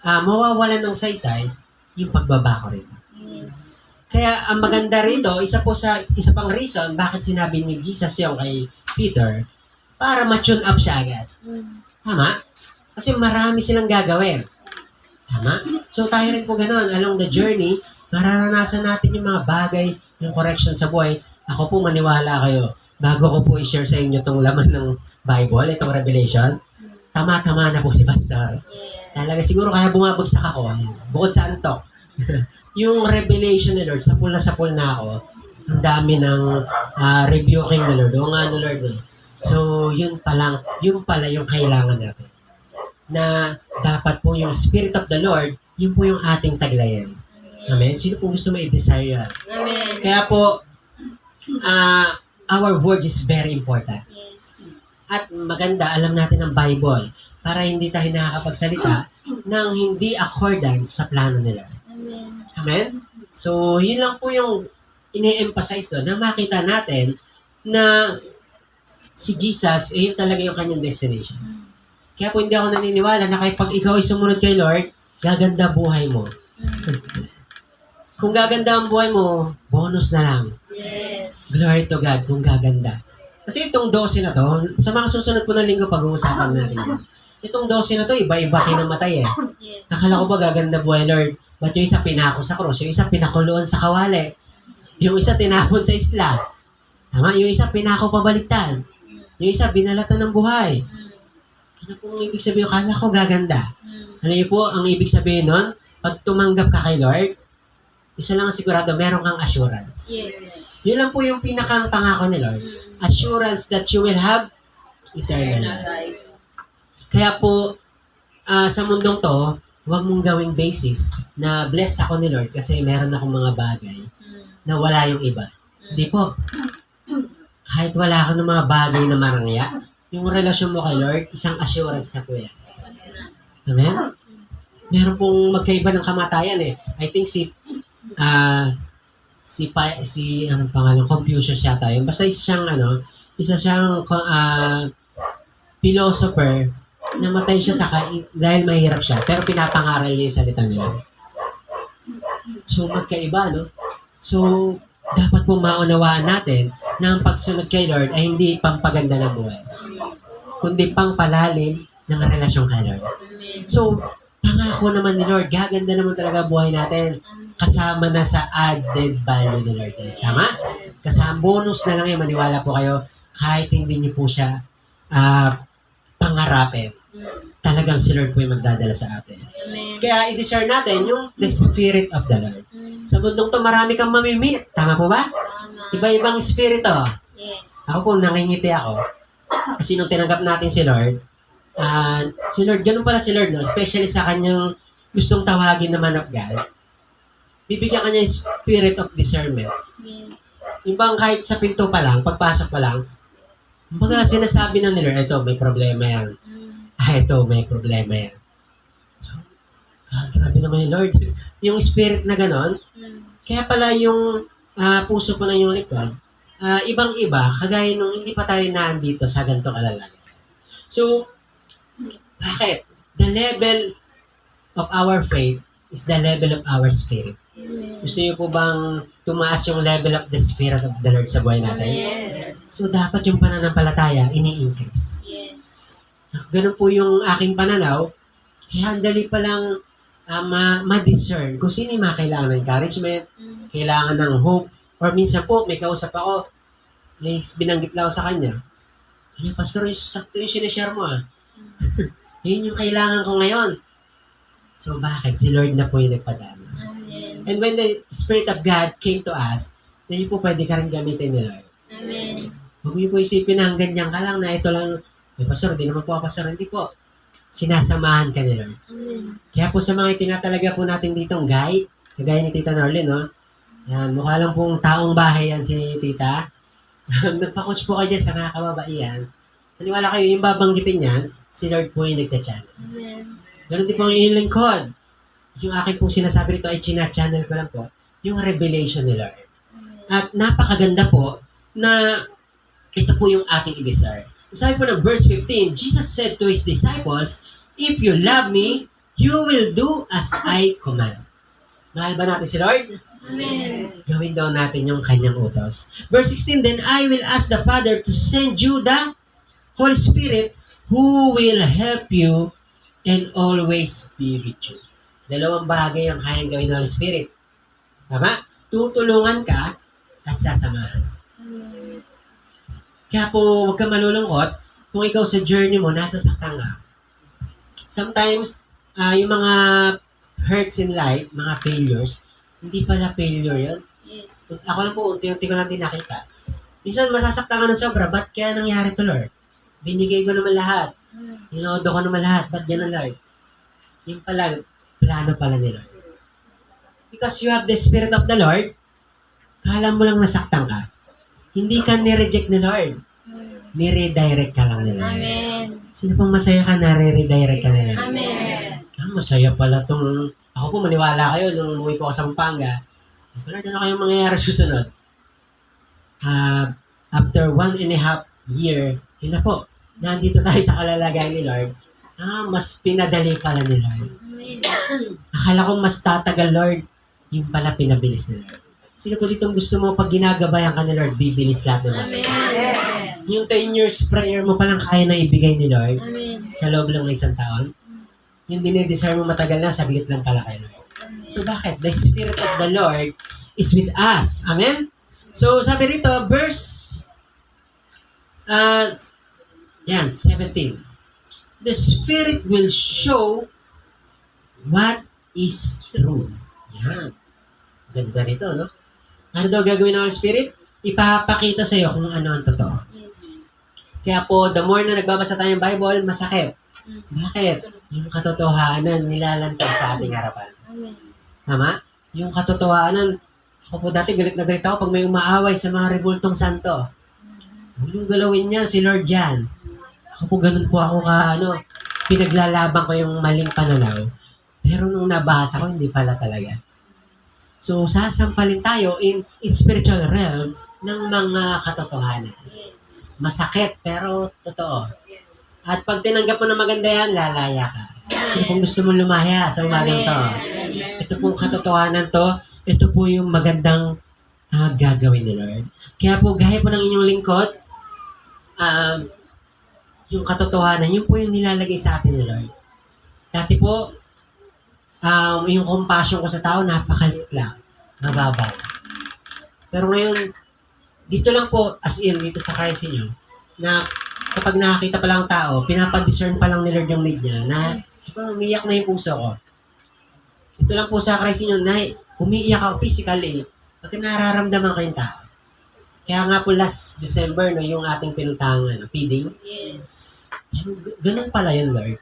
mawawalan ng saysay yung pagbaba ko rito. Kaya, ang maganda rito, isa pang reason, bakit sinabi ni Jesus yung kay Peter, para ma-tune up siya agad. Tama? Kasi marami silang gagawin. Tama? So tayo rin po ganun. Along the journey, mararanasan natin yung mga bagay, yung correction sa buhay. Ako po maniwala kayo. Bago ko po i-share sa inyo itong laman ng Bible, itong Revelation, tama-tama na po si Pastor. Talaga siguro kaya bumabagsak ako. Bukod sa antok. Yung Revelation ni Lord, sapul na ako. Ang dami ng rebuking ni Lord. O nga ni Lord. So, yun pala yung kailangan natin. Na dapat po yung Spirit of the Lord, yun po yung ating taglayan. Amen? Sino po gusto ma-desire yan? Amen. Kaya po, our words is very important. At maganda, alam natin ang Bible para hindi tayo nakakapagsalita ng hindi accordance sa plano nila. Amen? So, yun lang po yung ini-emphasize doon na makita natin na si Jesus, yun talaga yung kanyang destination. Kaya po hindi ako naniniwala na pag ikaw ay sumunod kay Lord, gaganda buhay mo. Kung gaganda ang buhay mo, bonus na lang. Glory to God kung gaganda. Kasi itong 12 na to, sa mga susunod po na linggo pag-uusapan natin yan. Itong 12 na to, iba-iba kinamatay Nakala ko ba gaganda buhay, Lord? Ba't yung isa pinako sa cross, yung isa pinakuluan sa kawali? Yung isa tinapon sa isla. Tama? Yung isa pinako pabaliktad. Yung isa binalatan ng buhay. Ano pong ibig sabihin? Kala ko gaganda. Ano yun po, ang ibig sabihin nun, pag tumanggap ka kay Lord, isa lang ang sigurado, meron kang assurance. Yes. Yun lang po yung pinakang pangako ni Lord. Assurance that you will have eternal life. Kaya po, sa mundong to, huwag mong gawing basis na blessed ako ni Lord kasi meron akong mga bagay na wala yung iba. Hindi po. Kahit wala ka ng mga bagay na marangya, yung relasyon mo kay Lord, isang assurance na po yan. Amen? Meron pong magkaiba ng kamatayan eh. I think anong pangalan, Confucius yata yun. Basta isa siyang philosopher na matay siya dahil mahirap siya, pero pinapangaral niya yung salita nila. So, magkaiba, no? So, dapat po maunawaan natin na ang pagsunod kay Lord ay hindi pampaganda ng buhay, kundi pangpalalim ng relasyon kay Lord. So, pangako naman ni Lord, gaganda naman talaga buhay natin. Kasama na sa added value ni Lord. Tama? Kasama, bonus na lang yan, maniwala po kayo, kahit hindi niyo po siya pangarapin. Talagang si Lord po yung magdadala sa atin. Kaya i-discern natin yung the Spirit of the Lord. Sa mundong to, marami kang mamimit. Tama po ba? Iba-ibang spirito. Yes. Ako po, nangingiti ako. Kasi nung tinanggap natin si Lord, ganun pala si Lord, no? Especially sa kanyang gustong tawagin na man of God, bibigyan kanya yung spirit of discernment. Yung bang kahit sa pinto pa lang, pagpasok pa lang, mga sinasabi na ni Lord, ito, may problema yan. Ito, may problema yan. Grabe naman yung Lord. Yung spirit na ganon, kaya pala yung puso po na yung likod, ibang-iba, kagaya nung hindi pa tayo naandito sa ganitong kalalagyan. So, bakit? The level of our faith is the level of our spirit. Gusto niyo po bang tumaas yung level of the Spirit of the Lord sa buhay natin? Yes. So, dapat yung pananampalataya, ini-increase. Yes. Ganun po yung aking pananaw. Kaya handali pa lang ma-discern kung sino yung mga kailangan ng encouragement, kailangan ng hope, or minsan po, may kausap ako, may binanggit lang ako sa kanya. Ay, Pastor, sakto yung sinishare mo Yun yung kailangan ko ngayon. So, bakit? Si Lord na po yung nagpadala. And when the Spirit of God came to us, na yun po pwede ka rin gamitin ni Lord. Amen. Huwag niyo po isipin na hanggang dyan ka lang na ito lang, Pastor, hindi naman po ako Pastor, hindi po. Sinasamahan ka ni Lord. Amen. Kaya po sa mga itinatalaga po natin ditong guide, sa gaya ni Tita Norlin, no? Yan, mukha lang pong taong bahay yan si Tita. Nagpa-coach po kayo dyan sa mga kababaihan. Maniwala kayo, yung babanggitin yan, si Lord po yung nagcha-channel. Amen. Ganun din po ang inyong lingkod. Yung akin pong sinasabi nito ay china-channel ko lang po, yung revelation ni Lord. At napakaganda po na ito po yung ating i-discern. Sabi po ng verse 15, Jesus said to His disciples, "If you love me, you will do as I command." Mahal ba natin si Lord? Amen. Gawin daw natin yung kanyang utos. Verse 16, "Then I will ask the Father to send you the Holy Spirit who will help you and always be with you." Dalawang bagay ang kayang gawin ng Holy Spirit. Tama? Tutulungan ka at sasamahan. Kaya po, huwag ka malulungkot kung ikaw sa journey mo, nasasaktan ka. Sometimes, yung mga hurts in life, mga failures, hindi pala failure yun. Yes. Ako lang po, unti-unti ko lang din nakita. Minsan, masasaktan ka na sobra. Ba't kaya nangyari to, Lord? Binigay ko naman lahat. Tinodo ko naman lahat. Ba't yan, Lord? Yung pala, plano pala ni Lord. Because you have the Spirit of the Lord, kala mo lang nasaktan ka. Hindi ka ni-reject ni Lord. Ni-redirect ka lang ni Lord. Amen. Sino pang masaya ka na re-redirect ka ni Lord? Amen. Masaya pala tong... Ako po, maniwala kayo nung umuwi po ako sa Pampanga. Lord, ano kayong mangyayari susunod? After 1.5 year, yun na po, nandito tayo sa kalalagayan ni Lord. Mas pinadali pala ni Lord. Akala ko mas tatagal, Lord. Yung pala pinabilis ni Lord. Sino po ditong gusto mo pag ginagabayan ka ni Lord, bibilis lahat ng mga. Yung 10 years prayer mo palang kaya na ibigay ni Lord Amen. sa loob lang ng isang taon. Yung dinidesire mo matagal na, saglit lang pala kay Lord. So bakit? The Spirit of the Lord is with us. Amen? So, sabi rito, verse 17. The Spirit will show what is true. Yan. Ganda rito, no? Ano daw gagawin ng Holy Spirit? Ipapakita sa iyo kung ano ang totoo. Yes. Kaya po, the more na nagbabasa tayo ng Bible, masakit. Bakit? Yung katotohanan nilalantad sa ating harapan. Amen. Tama? Yung katotohanan, ako po dati galit na galit ako pag may umaaway sa mga rebultong santo. Huwag yung galawin niya, si Lord yan. Ako po ganun po ako pinaglalaban ko yung maling pananaw. Pero nung nabasa ko, hindi pala talaga. So, sasampalin tayo in spiritual realm ng mga katotohanan. Masakit, pero totoo. At pag tinanggap mo na maganda yan, lalaya ka. So, kung gusto mo lumaya sa umagang to, ito pong katotohanan to, ito po yung magandang gagawin ni Lord. Kaya po, gaya po ng inyong lingkod, yung katotohanan, yun po yung nilalagay sa atin ni Lord. Dati po, yung compassion ko sa tao, napakalit lang. Mababaw. Pero ngayon, dito lang po, as in, dito sa Christ inyo, na kapag nakakita pa lang ang tao, pinapadiscern pa lang ni Lord yung need niya, na umiiyak na yung puso ko. Dito lang po sa Christ inyo, na umiiyak ako physically, pag nararamdaman ko yung tao. Kaya nga po last December, no, yung ating pinuntahan, feeding, ganun pala yun, Lord.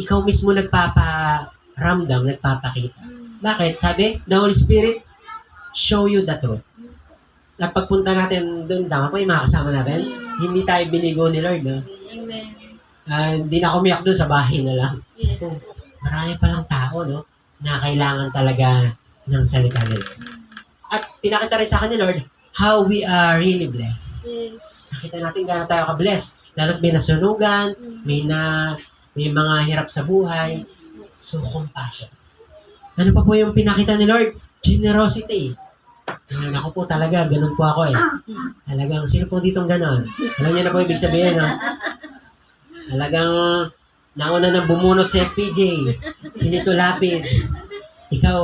Ikaw mismo nagpaparamdam, nagpapakita. Bakit? Sabi, the Holy Spirit show you the truth. At pagpunta natin doon, tama po yung mga kasama natin, hindi tayo binigo ni Lord. No? Amen. Hindi na ako umiyak doon, sa bahay na lang. Yes. Marami palang tao, no, na kailangan talaga ng salita ni Lord. At pinakita rin sa akin ni Lord, how we are really blessed. Yes. Nakita natin gaano tayo ka-blessed. Lalo't may nasunugan, may mga hirap sa buhay. So, compassion. Ano pa po yung pinakita ni Lord? Generosity. Ako po talaga, ganun po ako eh. Talagang, sino po ditong ganon? Alam niyo na po ibig sabihin, no? Talagang, nauna nang bumunot si FPJ. Sinito Lapid. Ikaw,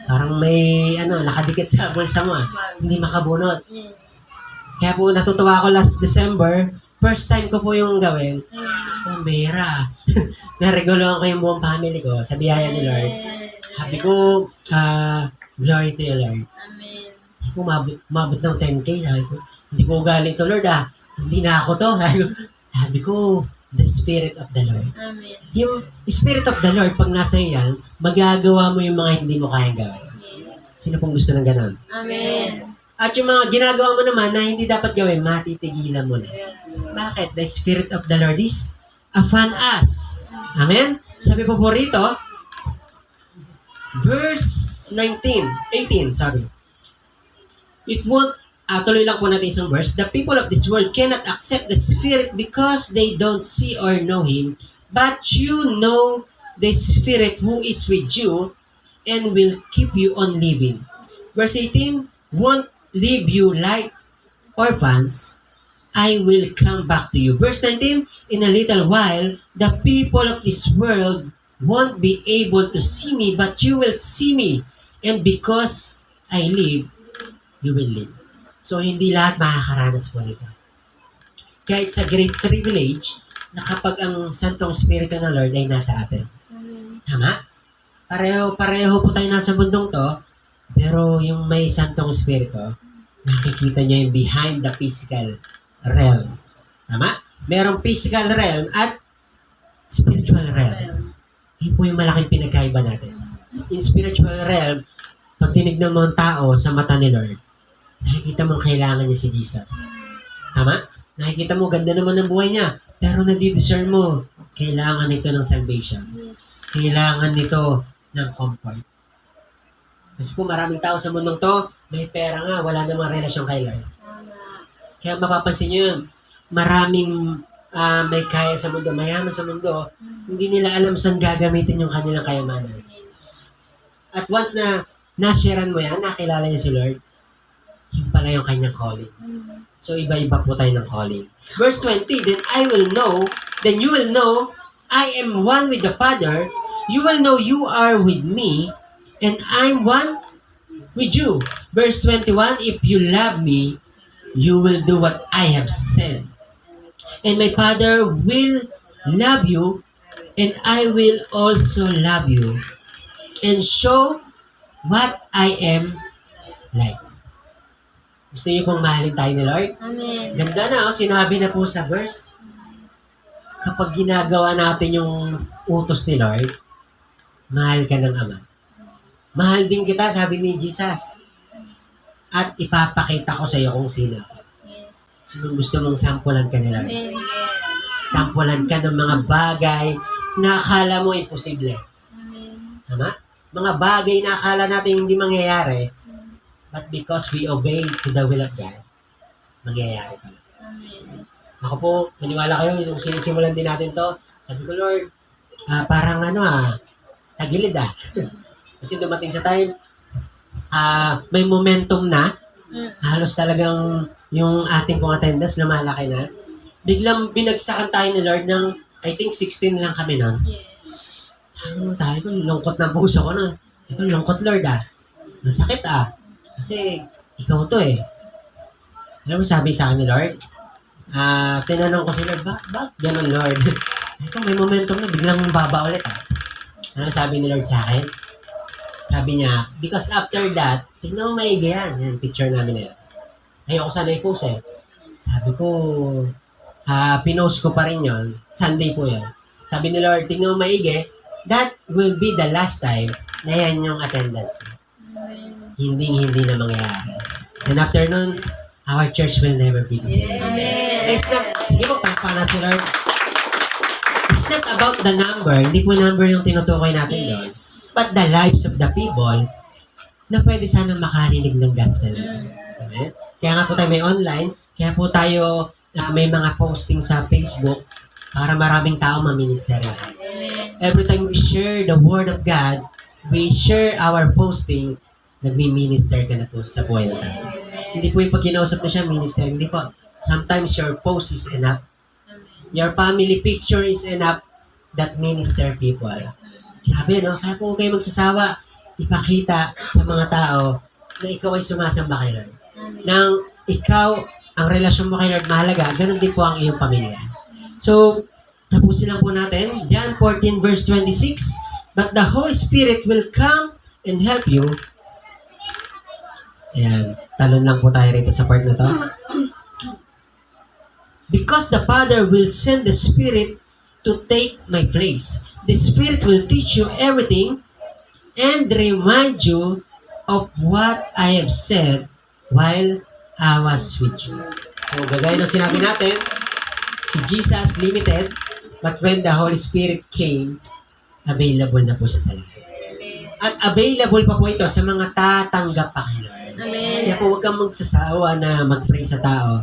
parang may, nakadikit sa bulsa mo. Hindi makabunot. Kaya po natutuwa ako last December, first time ko po yung gawin. Bera. Nareguluhan ko yung buong family ko sa biyaya ni Lord. Sabi ko, glory to you, Lord. Amen. Sabi ko, umabot ng 10K. Sabi ko, hindi ko galing to, Lord, Hindi na ako to. Sabi ko, the Spirit of the Lord. Amen. Yung Spirit of the Lord, pag nasa iyo yan, magagawa mo yung mga hindi mo kayang gawin. Sino pong gusto ng ganon? Amen. At yung mga ginagawa mo naman na hindi dapat gawin, matitigilan mo na. Bakit? The Spirit of the Lord is upon us. Amen? Sabi po rito, verse 18, sorry. It won't, tuloy lang po natin isang verse. The people of this world cannot accept the Spirit because they don't see or know Him, but you know the Spirit who is with you and will keep you on living. Verse 18, won't leave you like orphans, I will come back to you. Verse 19, in a little while, the people of this world won't be able to see me, but you will see me. And because I live, you will live. So, hindi lahat makakaranas po nito. Kaya it's a great privilege na kapag ang Santong Espiritu ng Lord ay nasa atin. Tama? Pareho po tayo nasa mundong to, pero yung may Santong Espiritu, nakikita niya yung behind the physical realm. Tama? Merong physical realm at spiritual realm. Yun po yung malaking pinagkaiba natin. In spiritual realm, pag tinignan mo ang tao sa mata ni Lord, nakikita mo kailangan niya si Jesus. Tama? Nakikita mo, ganda naman ng buhay niya. Pero nadidiscern mo, kailangan nito ng salvation. Kailangan nito ng comfort. Kasi po maraming tao sa mundong to, may pera nga, wala namang relasyon kay Lord. Kaya mapapansin nyo yun, maraming may kaya sa mundo, mayaman sa mundo, hindi nila alam saan gagamitin yung kanilang kayamanan. At once na nasharean mo yan, nakilala niya si Lord, yun pala yung kanyang calling. So, iba-iba po tayo ng calling. Verse 20, then you will know, I am one with the Father, you will know you are with me, and I'm one with you. Verse 21, if you love me, you will do what I have said. And my Father will love you, and I will also love you, and show what I am like. Gusto niyo pong mahalin tayo ni Lord? Amen. Ganda na, sinabi na po sa verse. Kapag ginagawa natin yung utos ni Lord, mahal ka ng Ama. Mahal din kita, sabi ni Jesus. At ipapakita ko sa iyo kung sino. Sino gusto mong sampulan ka ni Lord? Amen. Sampulan ka ng mga bagay na akala mo imposible. Amen. Tama? Mga bagay na akala natin hindi mangyayari, but because we obey to the will of God, mangyayari pala. Amen. Ako po, maniwala kayo, yung sinisimulan din natin to, sabi ko, Lord, parang tagilid Kasi dumating sa time, may momentum na, halos talagang yung ating pong attendance lumalaki na. Biglang binagsakan tayo ni Lord ng, I think 16 lang kami nun. Yes. Tayo ko, lungkot ng puso ko na. Ito, lungkot Lord Masakit Kasi, ikaw to Alam mo, sabi sa akin ni Lord, tinanong ko si Lord, bakit ganun Lord? Ito, may momentum na, biglang baba ulit Ano sabi ni Lord sa akin? Sabi niya, because after that, tignan mo maigi yan. Yan, picture namin na yan. Ayoko sana i-post Sabi ko, pinost ko pa rin yon. Sunday po yan. Sabi ni Lord, tignan mo maigi, that will be the last time na yan yung attendance. Hindi na mangyayari. And after nun, our church will never be the same. Amen. It's not, sige po, pakpanan si Lord. It's not about the number. Hindi po number yung tinutukoy natin doon. But the lives of the people na pwede sana makarinig ng gospel. Amen? Kaya nga po tayo may online, kaya po tayo may mga posting sa Facebook para maraming tao maminister. Every time we share the Word of God, we share our posting, nagmi-minister ka na po sa buhay na tayo. Hindi po yung pag kinausap na siya, minister. Hindi po. Sometimes your post is enough. Your family picture is enough that minister people. Grabe, no? Kaya kung kayo magsasawa, ipakita sa mga tao na ikaw ay sumasamba kay Lord. Nang ikaw, ang relasyon mo kay Lord mahalaga, ganun din po ang iyong pamilya. So, tapusin lang po natin. John 14 verse 26, but the Holy Spirit will come and help you. Ayan, talon lang po tayo rito sa part na to. Because the Father will send the Spirit to take my place. The Spirit will teach you everything and remind you of what I have said while I was with you. So, gagaya ng sinabi natin, si Jesus limited, but when the Holy Spirit came, available na po siya sa lahat. At available pa po ito sa mga tatanggap pa kay Lord. Amen. Kaya po huwag kang magsasawa na mag-pray sa tao.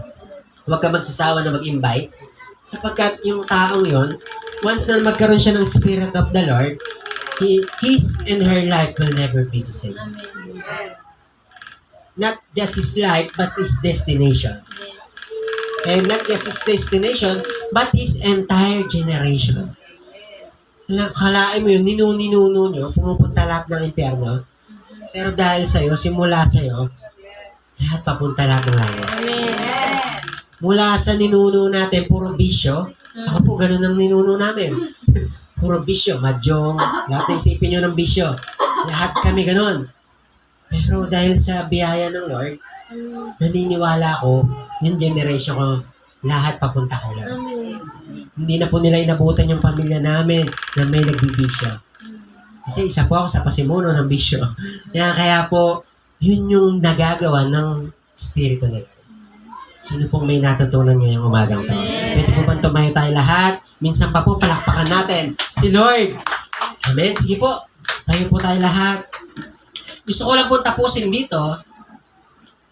Huwag kang magsasawa na mag-invite. Sapagkat yung taong yon, once na magkaroon siya ng Spirit of the Lord, his and her life will never be the same. Not just his life, but his destination. And not just his destination, but his entire generation. Kalain mo yun, ninuno nyo, pumupunta lahat ng impyerno. Pero dahil sa'yo, simula sa'yo, lahat papunta lahat ng langit. Mula sa ninuno natin, puro bisyo. Ako po, ganun ang ninuno namin. Puro bisyo, madyong, lahat na isipin nyo ng bisyo. Lahat kami ganun. Pero dahil sa biyaya ng Lord, naniniwala ko, yung generation ko, lahat papunta kay Lord. Hindi na po nila inabutan yung pamilya namin na may nagbibisyo. Kasi isa po ako sa pasimuno ng bisyo. Kaya po, yun yung nagagawa ng Espiritu nila. Sino pong may natutunan ngayong umagang to? Pwede po bang tumayo tayo lahat? Minsan pa po, palakpakan natin si Lord. Amen? Sige po, tayo po tayo lahat. Gusto ko lang po tapusin dito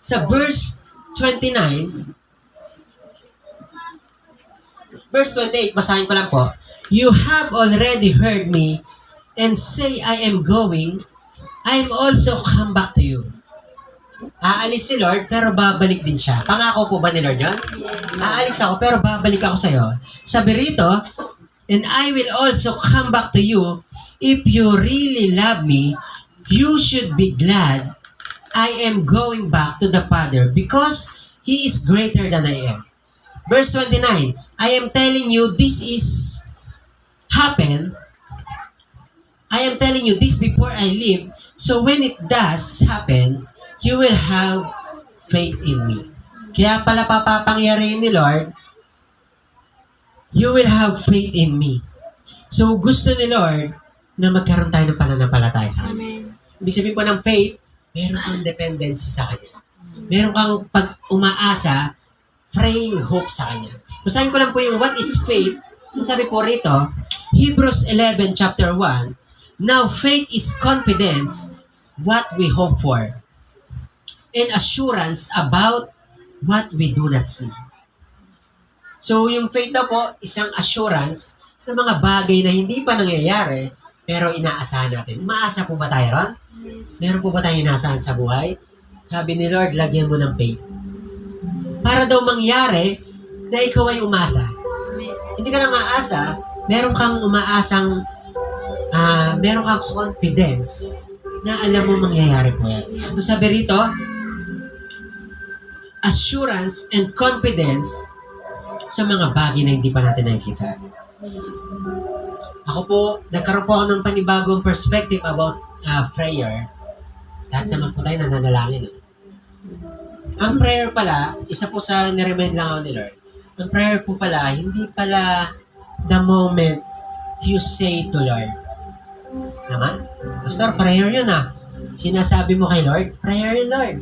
sa verse 29. Verse 28, basahin ko lang po. You have already heard me and say I am going, I am also come back to you. Aalis si Lord, pero babalik din siya. Pangako po ba ni Lord yun? Aalis ako, pero babalik ako sa'yo. Sabi rito, and I will also come back to you. If you really love me, you should be glad I am going back to the Father because He is greater than I am. Verse 29, I am telling you this is happen. I am telling you this before I leave. So when it does happen, you will have faith in me. Kaya pala papapangyarihin ni Lord, you will have faith in me. So gusto ni Lord na magkaroon tayo ng pananampalataya sa Kanya. Ibig sabihin po ng faith, meron kang dependency sa Kanya. Meron kang pag-umaasa, praying hope sa Kanya. Basahin ko lang po yung what is faith. Ang sabi po rito, Hebrews 11 chapter 1, now faith is confidence, what we hope for, and assurance about what we do not see. So yung faith daw po, isang assurance sa mga bagay na hindi pa nangyayari, pero inaasahan natin. Umaasa po ba tayo ron? Meron po ba tayong inaasahan sa buhay? Sabi ni Lord, lagyan mo ng faith. Para daw mangyari na ikaw ay umasa. Hindi ka lang maasa, meron kang umaasang, meron kang confidence na alam mo mangyayari po yan. So sabi rito, assurance and confidence sa mga bagay na hindi pa natin nakikita. Ako po, nagkaroon po ako ng panibagong perspective about prayer. Lahat naman po tayo nananalangin. Ang prayer pala, isa po sa niremind lang ako ni Lord. Ang prayer po pala, hindi pala the moment you say to Lord. Tama? Pastor, prayer yun Sinasabi mo kay Lord, prayer yun, Lord.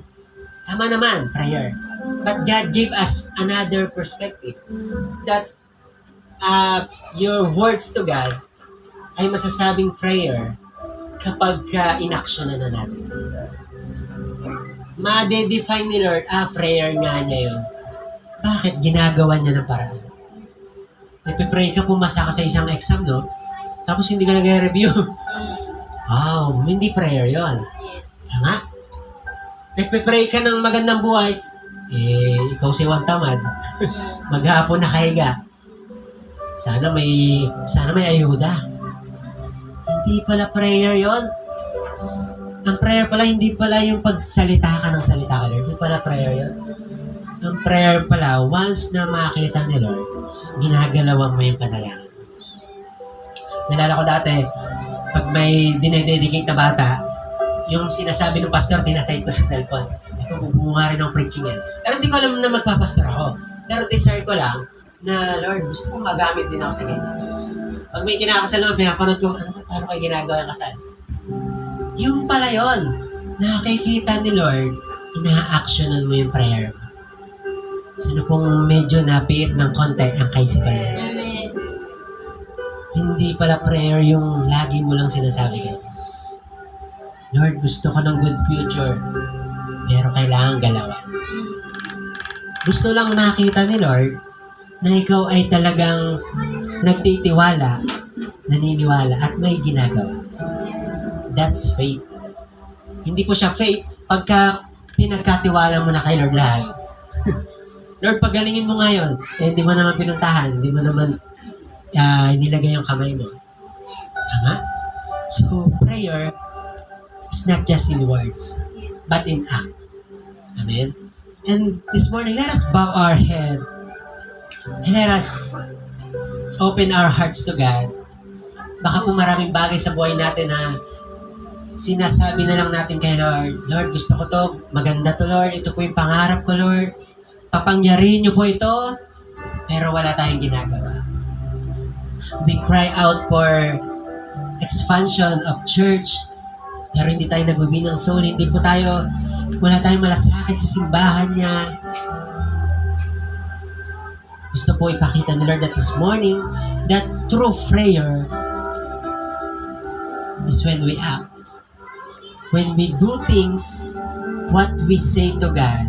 Tama naman, prayer. But God gave us another perspective that your words to God ay masasabing prayer kapag inaction na natin. Ma-define ni Lord, prayer nga niya yun. Bakit? Ginagawa niya ng paraan. Nagpipray ka, pumasa ka sa isang exam, no? Tapos hindi ka nag-review. Hindi prayer yon. Tama? Nagpipray ka ng magandang buhay, ikaw si Juan Tamad. Maghapon na kahiga. Sana may ayuda. Hindi pala prayer yon. Ang prayer pala, hindi pala yung pagsalita ka ng salita ka, Lord. Hindi pala prayer yon. Ang prayer pala, once na makita ni Lord, ginagalawan mo yung panalangin. Nalala ko dati, pag may dinededicate na bata, yung sinasabi ng pastor, tinatype ko sa cellphone. Ikaw, bubunga rin ng preaching yan. Pero hindi ko alam na magpapastor ako. Pero desire ko lang na, Lord, gusto ko magamit din ako sa ganyan. Pag may kinakasal naman, pinapanood ko, paano kayo ginagawa yung kasal? Yung pala yun. Nakikita ni Lord, ina-actionan mo yung prayer mo. Sino pong medyo napiit ng konti ang kaisipan niya? Hindi pala prayer yung lagi mo lang sinasabi ka. Lord, gusto ko ng good future, pero kailangan galawan. Gusto lang makita ni Lord na ikaw ay talagang nagtitiwala, naniniwala, at may ginagawa. That's faith. Hindi po siya faith pagka pinagkatiwala mo na kay Lord lahat. Lord, pagalingin mo ngayon. Hindi mo naman pinuntahan. Hindi mo naman nilagay yung kamay mo. Tama? So, prayer is not just in words, but in act. Amen? And this morning, let us bow our head and let us open our hearts to God. Baka po maraming bagay sa buhay natin na sinasabi na lang natin kay Lord, Lord, gusto ko to, maganda to, Lord. Ito po yung pangarap ko, Lord. Papangyarihin niyo po ito, pero wala tayong ginagawa. We cry out for expansion of church, pero hindi tayo nagbibi ng soul. Wala tayong malasakit sa simbahan niya. Gusto po ipakita ni Lord that this morning, that true prayer is when we act. When we do things, what we say to God,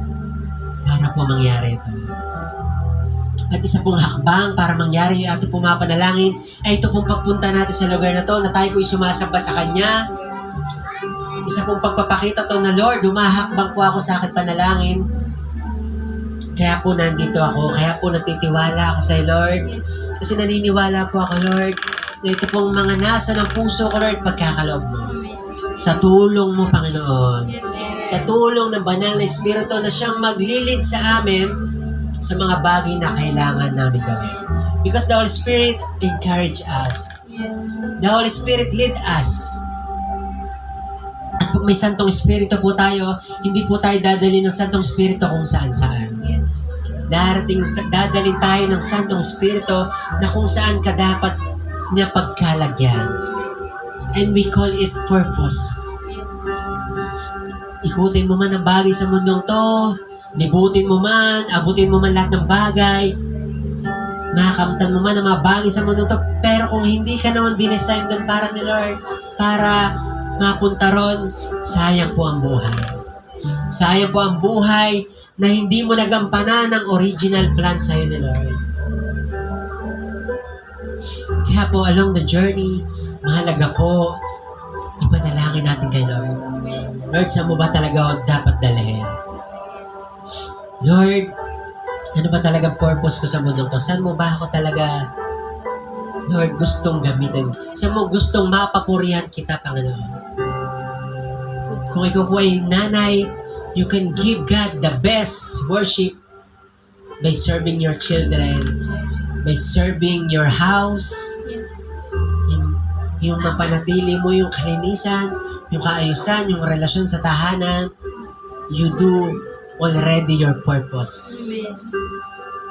para po mangyari ito. At isa pong hakbang para mangyari yung ating pumapanalangin ay ito pong pagpunta natin sa lugar na to na tayo po'y sumasamba sa Kanya. Isa pong pagpapakita to na, Lord, humahakbang po ako sa aking panalangin. Kaya po nandito ako. Kaya po natitiwala ako sa Lord. Kasi naniniwala po ako, Lord, na ito pong mga nasa ng puso ko, Lord, pagkakaloob mo. Sa tulong mo, Panginoon. sa tulong ng banal na Espiritu na siyang maglilid sa amin sa mga bagay na kailangan namin gawin. Because the Holy Spirit encourage us. Yes. The Holy Spirit lead us. At pag may Santong Espiritu po tayo, hindi po tayo dadalhin ng Santong Espiritu kung saan-saan. Yes. Dadalhin tayo ng Santong Espiritu na kung saan ka dapat niya pagkalagyan. And we call it purpose. Ikutin mo man ang bagay sa mundong to, libutin mo man, abutin mo man lahat ng bagay, makakamtan mo man ang mga bagay sa mundong to, pero kung hindi ka naman dinesign doon para ni Lord, para mapunta ron, sayang po ang buhay. Sayang po ang buhay na hindi mo nagampanan ang original plan sa'yo ni Lord. Kaya po, along the journey, mahalaga po, ipanalangin natin kay Lord. Lord, saan mo ba talaga dapat dalhin? Lord, ano ba talaga purpose ko sa mundong to? Saan mo ba ako talaga, Lord, gustong gamitin? Saan mo gustong mapapurihan kita, Panginoon? Kung ikaw po ay nanay, you can give God the best worship by serving your children, by serving your house, yung mapanatili mo yung kalinisan, yung kaayusan, yung relasyon sa tahanan, you do already your purpose. Yes.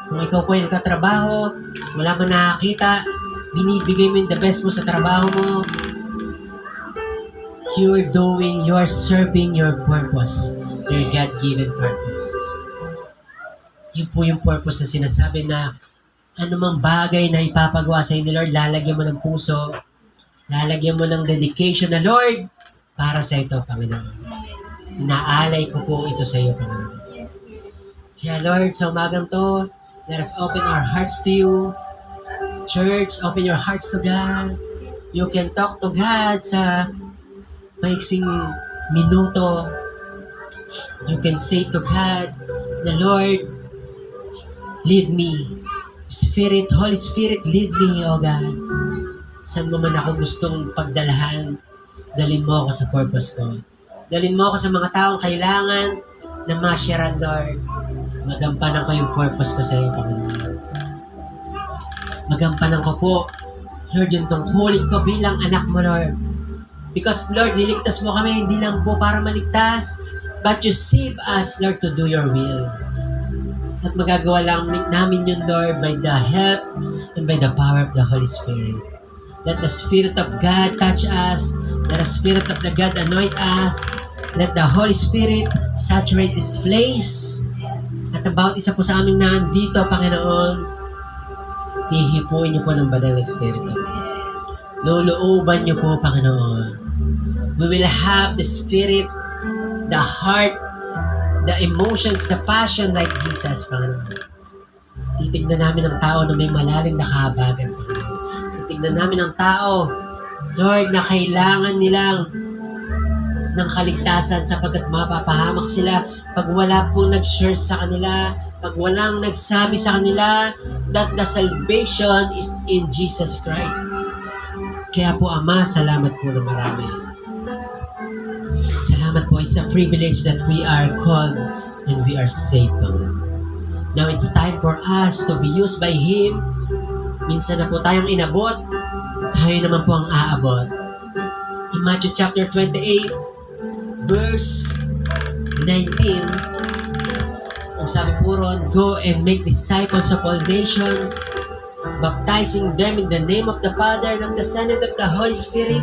Kung ikaw po ay nagtatrabaho, wala man nakakita, binibigay mo yung the best mo sa trabaho mo, you are serving your purpose, your God-given purpose. Yun po yung purpose na sinasabi na anumang bagay na ipapagawa sa inyo, Lord, lalagyan mo ng puso, lalagyan mo ng dedication na, Lord, para sa ito, Panginoon. Inaalay ko po ito sa iyo, Panginoon. Kaya, Lord, sa umagang to, let us open our hearts to you. Church, open your hearts to God. You can talk to God sa maiksing minuto. You can say to God, na Lord, lead me. Spirit, Holy Spirit, lead me, O God. Saan mo man ako gustong pagdalahan, dalhin mo ako sa purpose ko. Dalhin mo ako sa mga taong kailangan na masyaran, Lord. Magampanan ko yung purpose ko sa iyo, Panginoon. Magampanan ko po, Lord, yung tungkulin ko bilang anak mo, Lord. Because, Lord, niligtas mo kami, hindi lang po para maligtas, but you save us, Lord, to do your will. At magagawa lang namin yun, Lord, by the help and by the power of the Holy Spirit. Let the Spirit of God touch us. Let the Spirit of the God anoint us. Let the Holy Spirit saturate this place. At ang bawat isa po sa aming nandito, Panginoon, hihipuin niyo po ng banal na Espiritu. Lulooban niyo po, Panginoon. We will have the Spirit, the heart, the emotions, the passion like Jesus, Panginoon. Titignan namin ang tao na may malalim na kahabagan, Panginoon. Titignan namin ang tao, Lord, na kailangan nilang ng kaligtasan sapagkat mapapahamak sila pag wala pong nag-share sa kanila, pag walang nagsabi sa kanila that the salvation is in Jesus Christ. Kaya po, Ama, salamat po na marami. Salamat po. It's a privilege that we are called and we are saved, Panginoon. Now it's time for us to be used by Him. Minsan na po tayong inabot, tayo naman po ang aabot. In Matthew chapter 28, verse 19, ang sabi po ron, go and make disciples of all nations, baptizing them in the name of the Father, and of the Son, and of the Holy Spirit,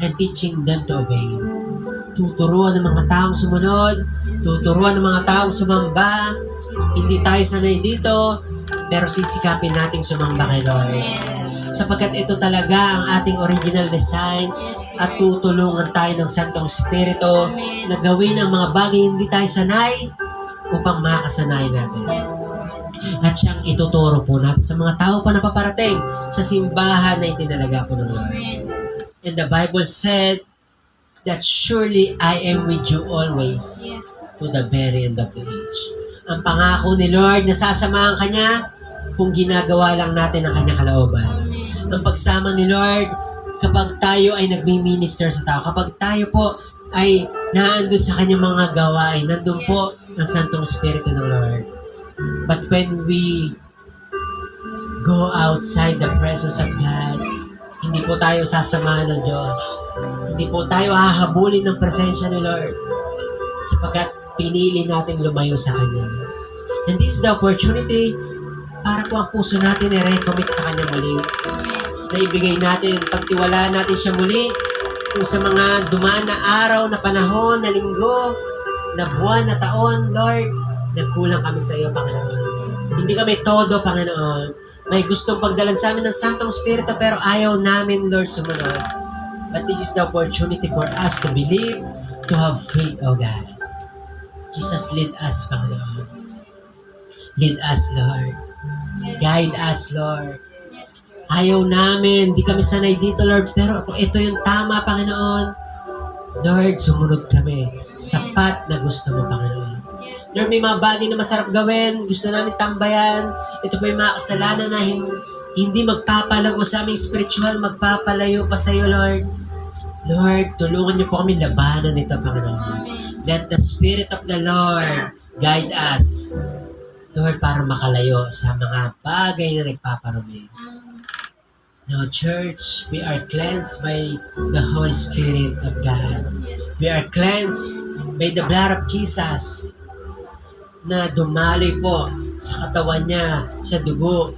and teaching them to obey. Tuturuan ng mga taong sumunod, tuturuan ng mga taong sumamba. Hindi tayo sanay dito, pero sisikapin nating sumamba kay Lord. Sapagkat ito talaga ang ating original design at tutulungan tayo ng Santong Espiritu na gawin ang mga bagay hindi tayo sanay upang makasanay natin. At siyang ituturo po natin sa mga tao pa na paparating sa simbahan na itinalaga po ng Lord. And the Bible said that surely I am with you always to the very end of the age. Ang pangako ni Lord na sasamahan ka niya kung ginagawa lang natin ang kanyang kalooban. Ang pagsama ni Lord kapag tayo ay nagmi-minister sa tao, kapag tayo po ay Nandun sa kanyang mga gawain. Nandun po ang Santong Espiritu ng Lord. But when we go outside the presence of God, hindi po tayo sasamahan ng Diyos. Hindi po tayo hahabulin ng presensya ni Lord sapagkat pinili natin lumayo sa Kanya. And this is the opportunity para po ang puso natin i-recommit sa Kanya muli. Na ibigay natin, pagtiwalaan natin siya muli kung sa mga dumaan na araw, na panahon, na linggo, na buwan, na taon, Lord, nagkulang kami sa iyo, Panginoon. Hindi kami todo, Panginoon. May gustong pagdalan sa amin ng Santong Espiritu pero ayaw namin, Lord, sumunod. But this is the opportunity for us to believe, to have faith, O God. Jesus, lead us, Panginoon. Lead us, Lord. Guide us, Lord. Ayaw namin, di kami sanay dito, Lord, pero kung ito yung tama, Panginoon, Lord, sumunod kami. Sapat na gusto mo, Panginoon. Lord, may mga bagay na masarap gawin, gusto namin tambayan. Ito po yung mga kasalanan na hindi magpapalago sa aming spiritual, magpapalayo pa sa iyo, Lord. Lord, tulungan niyo po kami labanan ito, Panginoon. Let the Spirit of the Lord guide us, Lord, para makalayo sa mga bagay na nagpaparumi. Now, church, we are cleansed by the Holy Spirit of God. We are cleansed by the blood of Jesus na dumaloy po sa katawan niya, sa dugo,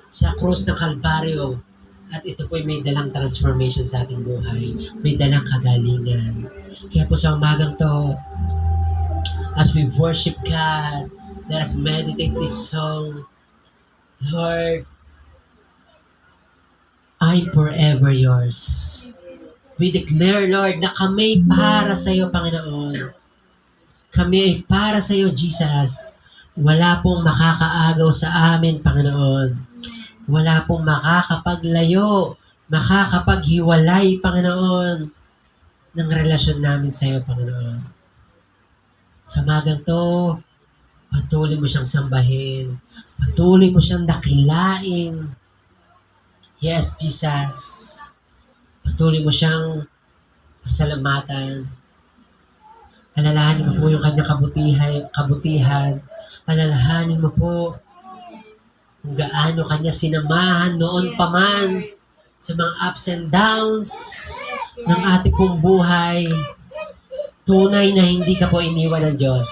sa krus ng Kalbaryo. At ito po ay may dalang transformation sa ating buhay. May dalang kagalingan. Kaya po sa umagang to, as we worship God, let us meditate this song. Lord, I'm forever yours. We declare, Lord, na kami para sa iyo, Panginoon. Kami ay para sa iyo, Jesus. Wala pong makakaagaw sa amin, Panginoon. Wala pong makakapaglayo, makakapaghiwalay, Panginoon, ng relasyon namin sa iyo, Panginoon. Sa magang to, patuloy mo siyang sambahin. Patuloy mo siyang dakilain. Yes, Jesus. Patuloy mo siyang pasalamatan. Alalahanin mo po yung kanyang kabutihan. Alalahanin mo po kung gaano kanya sinamahan noon pa man sa mga ups and downs ng ating pong buhay. Tunay na hindi ka po iniwan ng Diyos.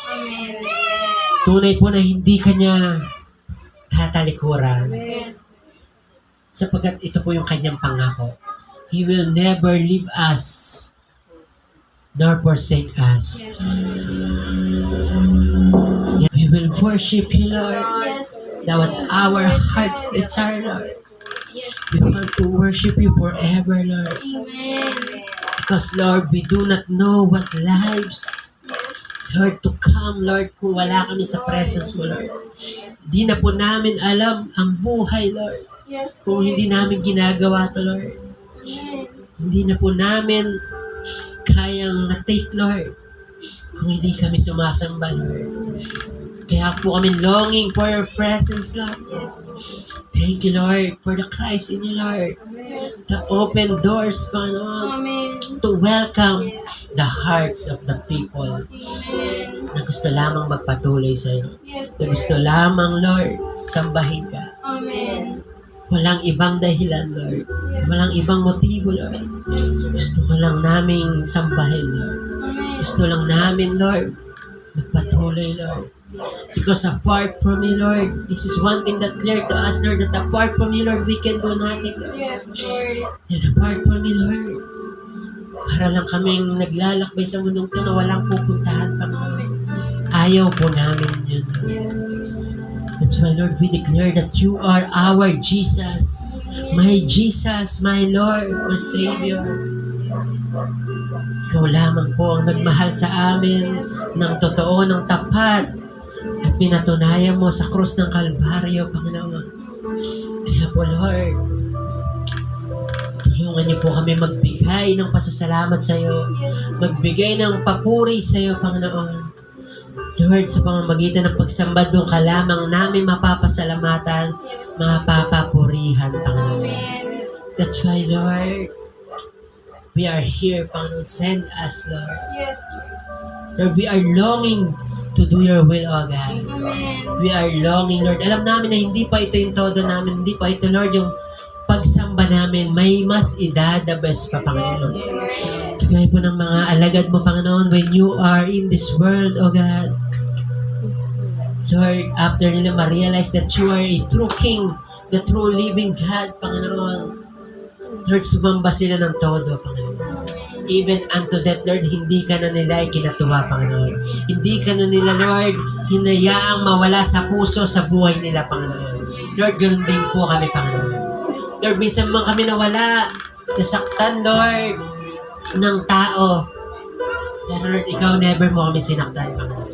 Tunay po na hindi kanya tatalikuran. Sapagkat ito po yung kanyang pangako. He will never leave us nor forsake us. We will worship you, Lord. That's our heart's desire, Lord. We want to worship you forever, Lord. Because, Lord, we do not know what lives, Lord, to come, Lord, kung wala kami sa presence mo, Lord. Di na po namin alam ang buhay, Lord. Kung hindi namin ginagawa to, Lord. Hindi na po namin kayang na-take, Lord, kung hindi kami sumasamba, Lord. Kaya po kami longing for your presence, Lord. Thank you, Lord, for the Christ in you, Lord. The open doors, Panginoon, to welcome the hearts of the people na gusto lamang magpatuloy sa iyo. Na gusto lamang, Lord, sambahin ka. Walang ibang dahilan, Lord. Walang ibang motibo, Lord. Gusto ko lang naming sambahin, Lord. Gusto lang namin, Lord, magpatuloy, Lord. Because apart from me, Lord, this is one thing that clear to us, Lord, that apart from you, Lord, we can do nothing, Lord. And apart from me, Lord, para lang kaming naglalakbay sa mundong to na walang pupuntahan, Panginoon. Ayaw po namin yun, Lord. That's why, Lord, we declare that you are our Jesus. My Jesus, my Lord, my Savior. Ikaw lamang po ang nagmahal sa amin ng totoo, ng tapat, at pinatunayan mo sa krus ng Kalbaryo, Panginoon. Kaya po, Lord, tulungan niyo po kami magbigay ng pasasalamat sa iyo, magbigay ng papuri sa iyo, Panginoon. Lord, sa pamamagitan ng pagsamba doon ka lamang namin mapapasalamatan, mapapapurihan, Panginoon. That's why, Lord, We are here, Panginoon. Send us, Lord. Yes. Lord, we are longing to do your will, O God. Amen. We are longing, Lord. Alam namin na hindi pa ito yung todo namin. Hindi pa ito, Lord, yung pagsamba namin. May mas idadabas pa, Panginoon. Kagaya po ng mga alagad mo, Panginoon, when you are in this world, O God. Lord, after nila ma-realize that you are a true King, the true living God, Panginoon. Lord, sumamba sila ng todo, Panginoon. Even unto that, Lord, hindi ka na nila ikinatuwa, Panginoon. Hindi ka na nila, Lord, hinayaang mawala sa puso sa buhay nila, Panginoon. Lord, ganun din po kami, Panginoon. Lord, minsan man kami nawala, nasaktan, Lord, ng tao. Pero Lord, ikaw never mo kami sinaktan, Panginoon.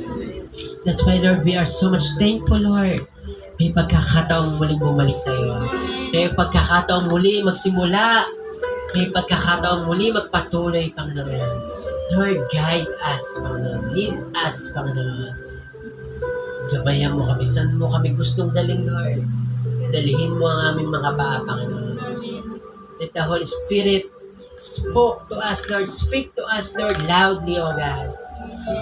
That's why, Lord, we are so much thankful, Lord. May pagkakataong muling bumalik sa iyo. May pagkakataong muli magsimula. May pagkakataong muli magpatuloy, Panginoon. Lord, guide us, Panginoon. Lead us, Panginoon. Gabayan mo kami. Saan mo kami gustong daling, Lord? Dalihin mo ang aming mga paa, Panginoon. Let the Holy Spirit spoke to us, Lord. Speak to us, Lord, loudly, O God.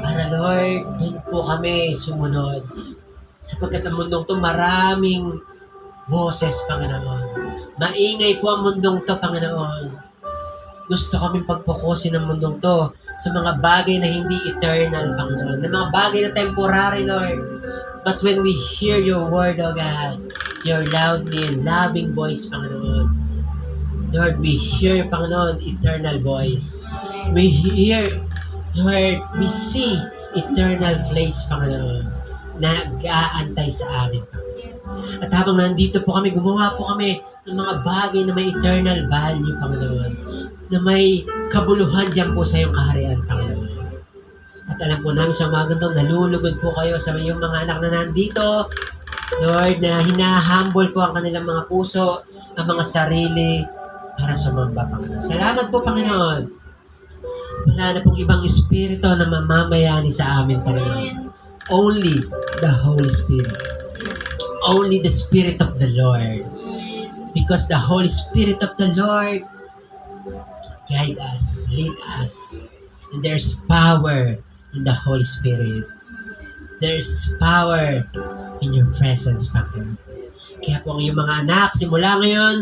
Para, Lord, dun po kami sumunod. Sapagkat ang mundong to maraming boses, Panginoon. Maingay po ang mundong to, Panginoon. Gusto kaming pagpokusin ng mundong to sa mga bagay na hindi eternal, Panginoon. Na mga bagay na temporary, Lord. But when we hear your word, O God, your loudly and loving voice, Panginoon. Lord, we hear, Panginoon, eternal voice. We hear, Lord, we see eternal place, Panginoon. Nag-aantay sa amin. At habang nandito po kami, gumawa po kami ng mga bagay na may eternal value, Panginoon. Na may kabuluhan dyan po sa iyong kaharian, Panginoon. At alam po namin sa mga ganitong nalulugod po kayo sa iyong mga anak na nandito. Lord, na hinahumble po ang kanilang mga puso, ang mga sarili, para sumamba, Panginoon. Salamat po, Panginoon. Wala na pong ibang espiritu na mamamayani sa amin, Panginoon. Only the Holy Spirit. Only the Spirit of the Lord. Because the Holy Spirit of the Lord guide us, lead us. And there's power in the Holy Spirit. There's power in your presence, Panginoon. Kaya po ang iyong mga anak, simula ngayon,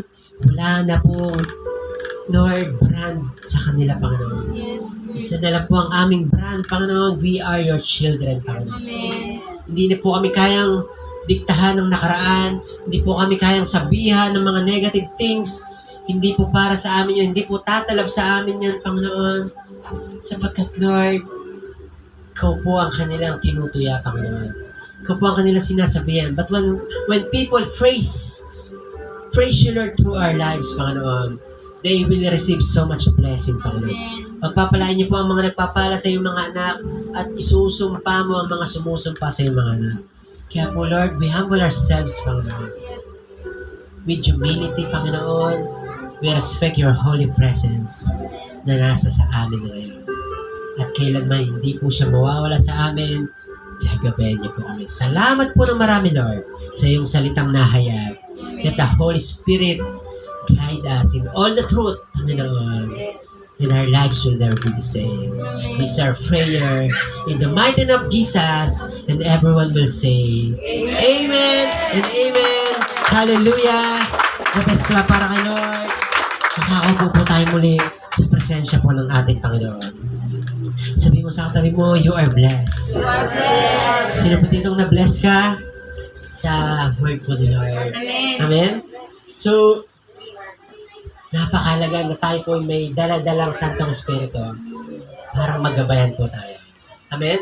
wala na pong, Lord, brand sa kanila, Panginoon. Yes. Isa na lang po ang aming brand, Panginoon. We are your children, Panginoon. Amen. Hindi na po kami kayang diktahan ng nakaraan. Hindi po kami kayang sabihan ng mga negative things. Hindi po para sa amin yun. Hindi po tatalab sa amin yun, Panginoon. Sapagkat, Lord, ikaw po ang kanilang tinutuya, Panginoon. Ikaw po ang kanilang sinasabihan. But when people praise you, Lord, through our lives, Panginoon, they will receive so much blessing, Panginoon. Amen. Pagpapalain niyo po ang mga nagpapala sa iyong mga anak at isusumpa mo ang mga sumusumpa sa iyong mga anak. Kaya po, Lord, we humble ourselves, Panginoon. With humility, Panginoon, we respect your holy presence na nasa sa amin ngayon. At kailanman hindi po siya mawawala sa amin, gagabayan niyo po kami. Salamat po ng marami, Lord, sa iyong salitang nahayag. Let the Holy Spirit guide us in all the truth, Panginoon. And our lives will never be the same. This is our prayer in the mighty name of Jesus, and everyone will say, Amen and Amen. Hallelujah. The best clap para kay Lord. Makakaupo po tayo muli sa presensya po ng ating Panginoon. Sabi mo sa katabi mo, you are blessed. Sino po ditong na-bless ka? Sa word po ni Lord. Amen. Amen? So, napakalaga na tayo po may dala-dalang Santong Espiritu para magabayan po tayo. Amen?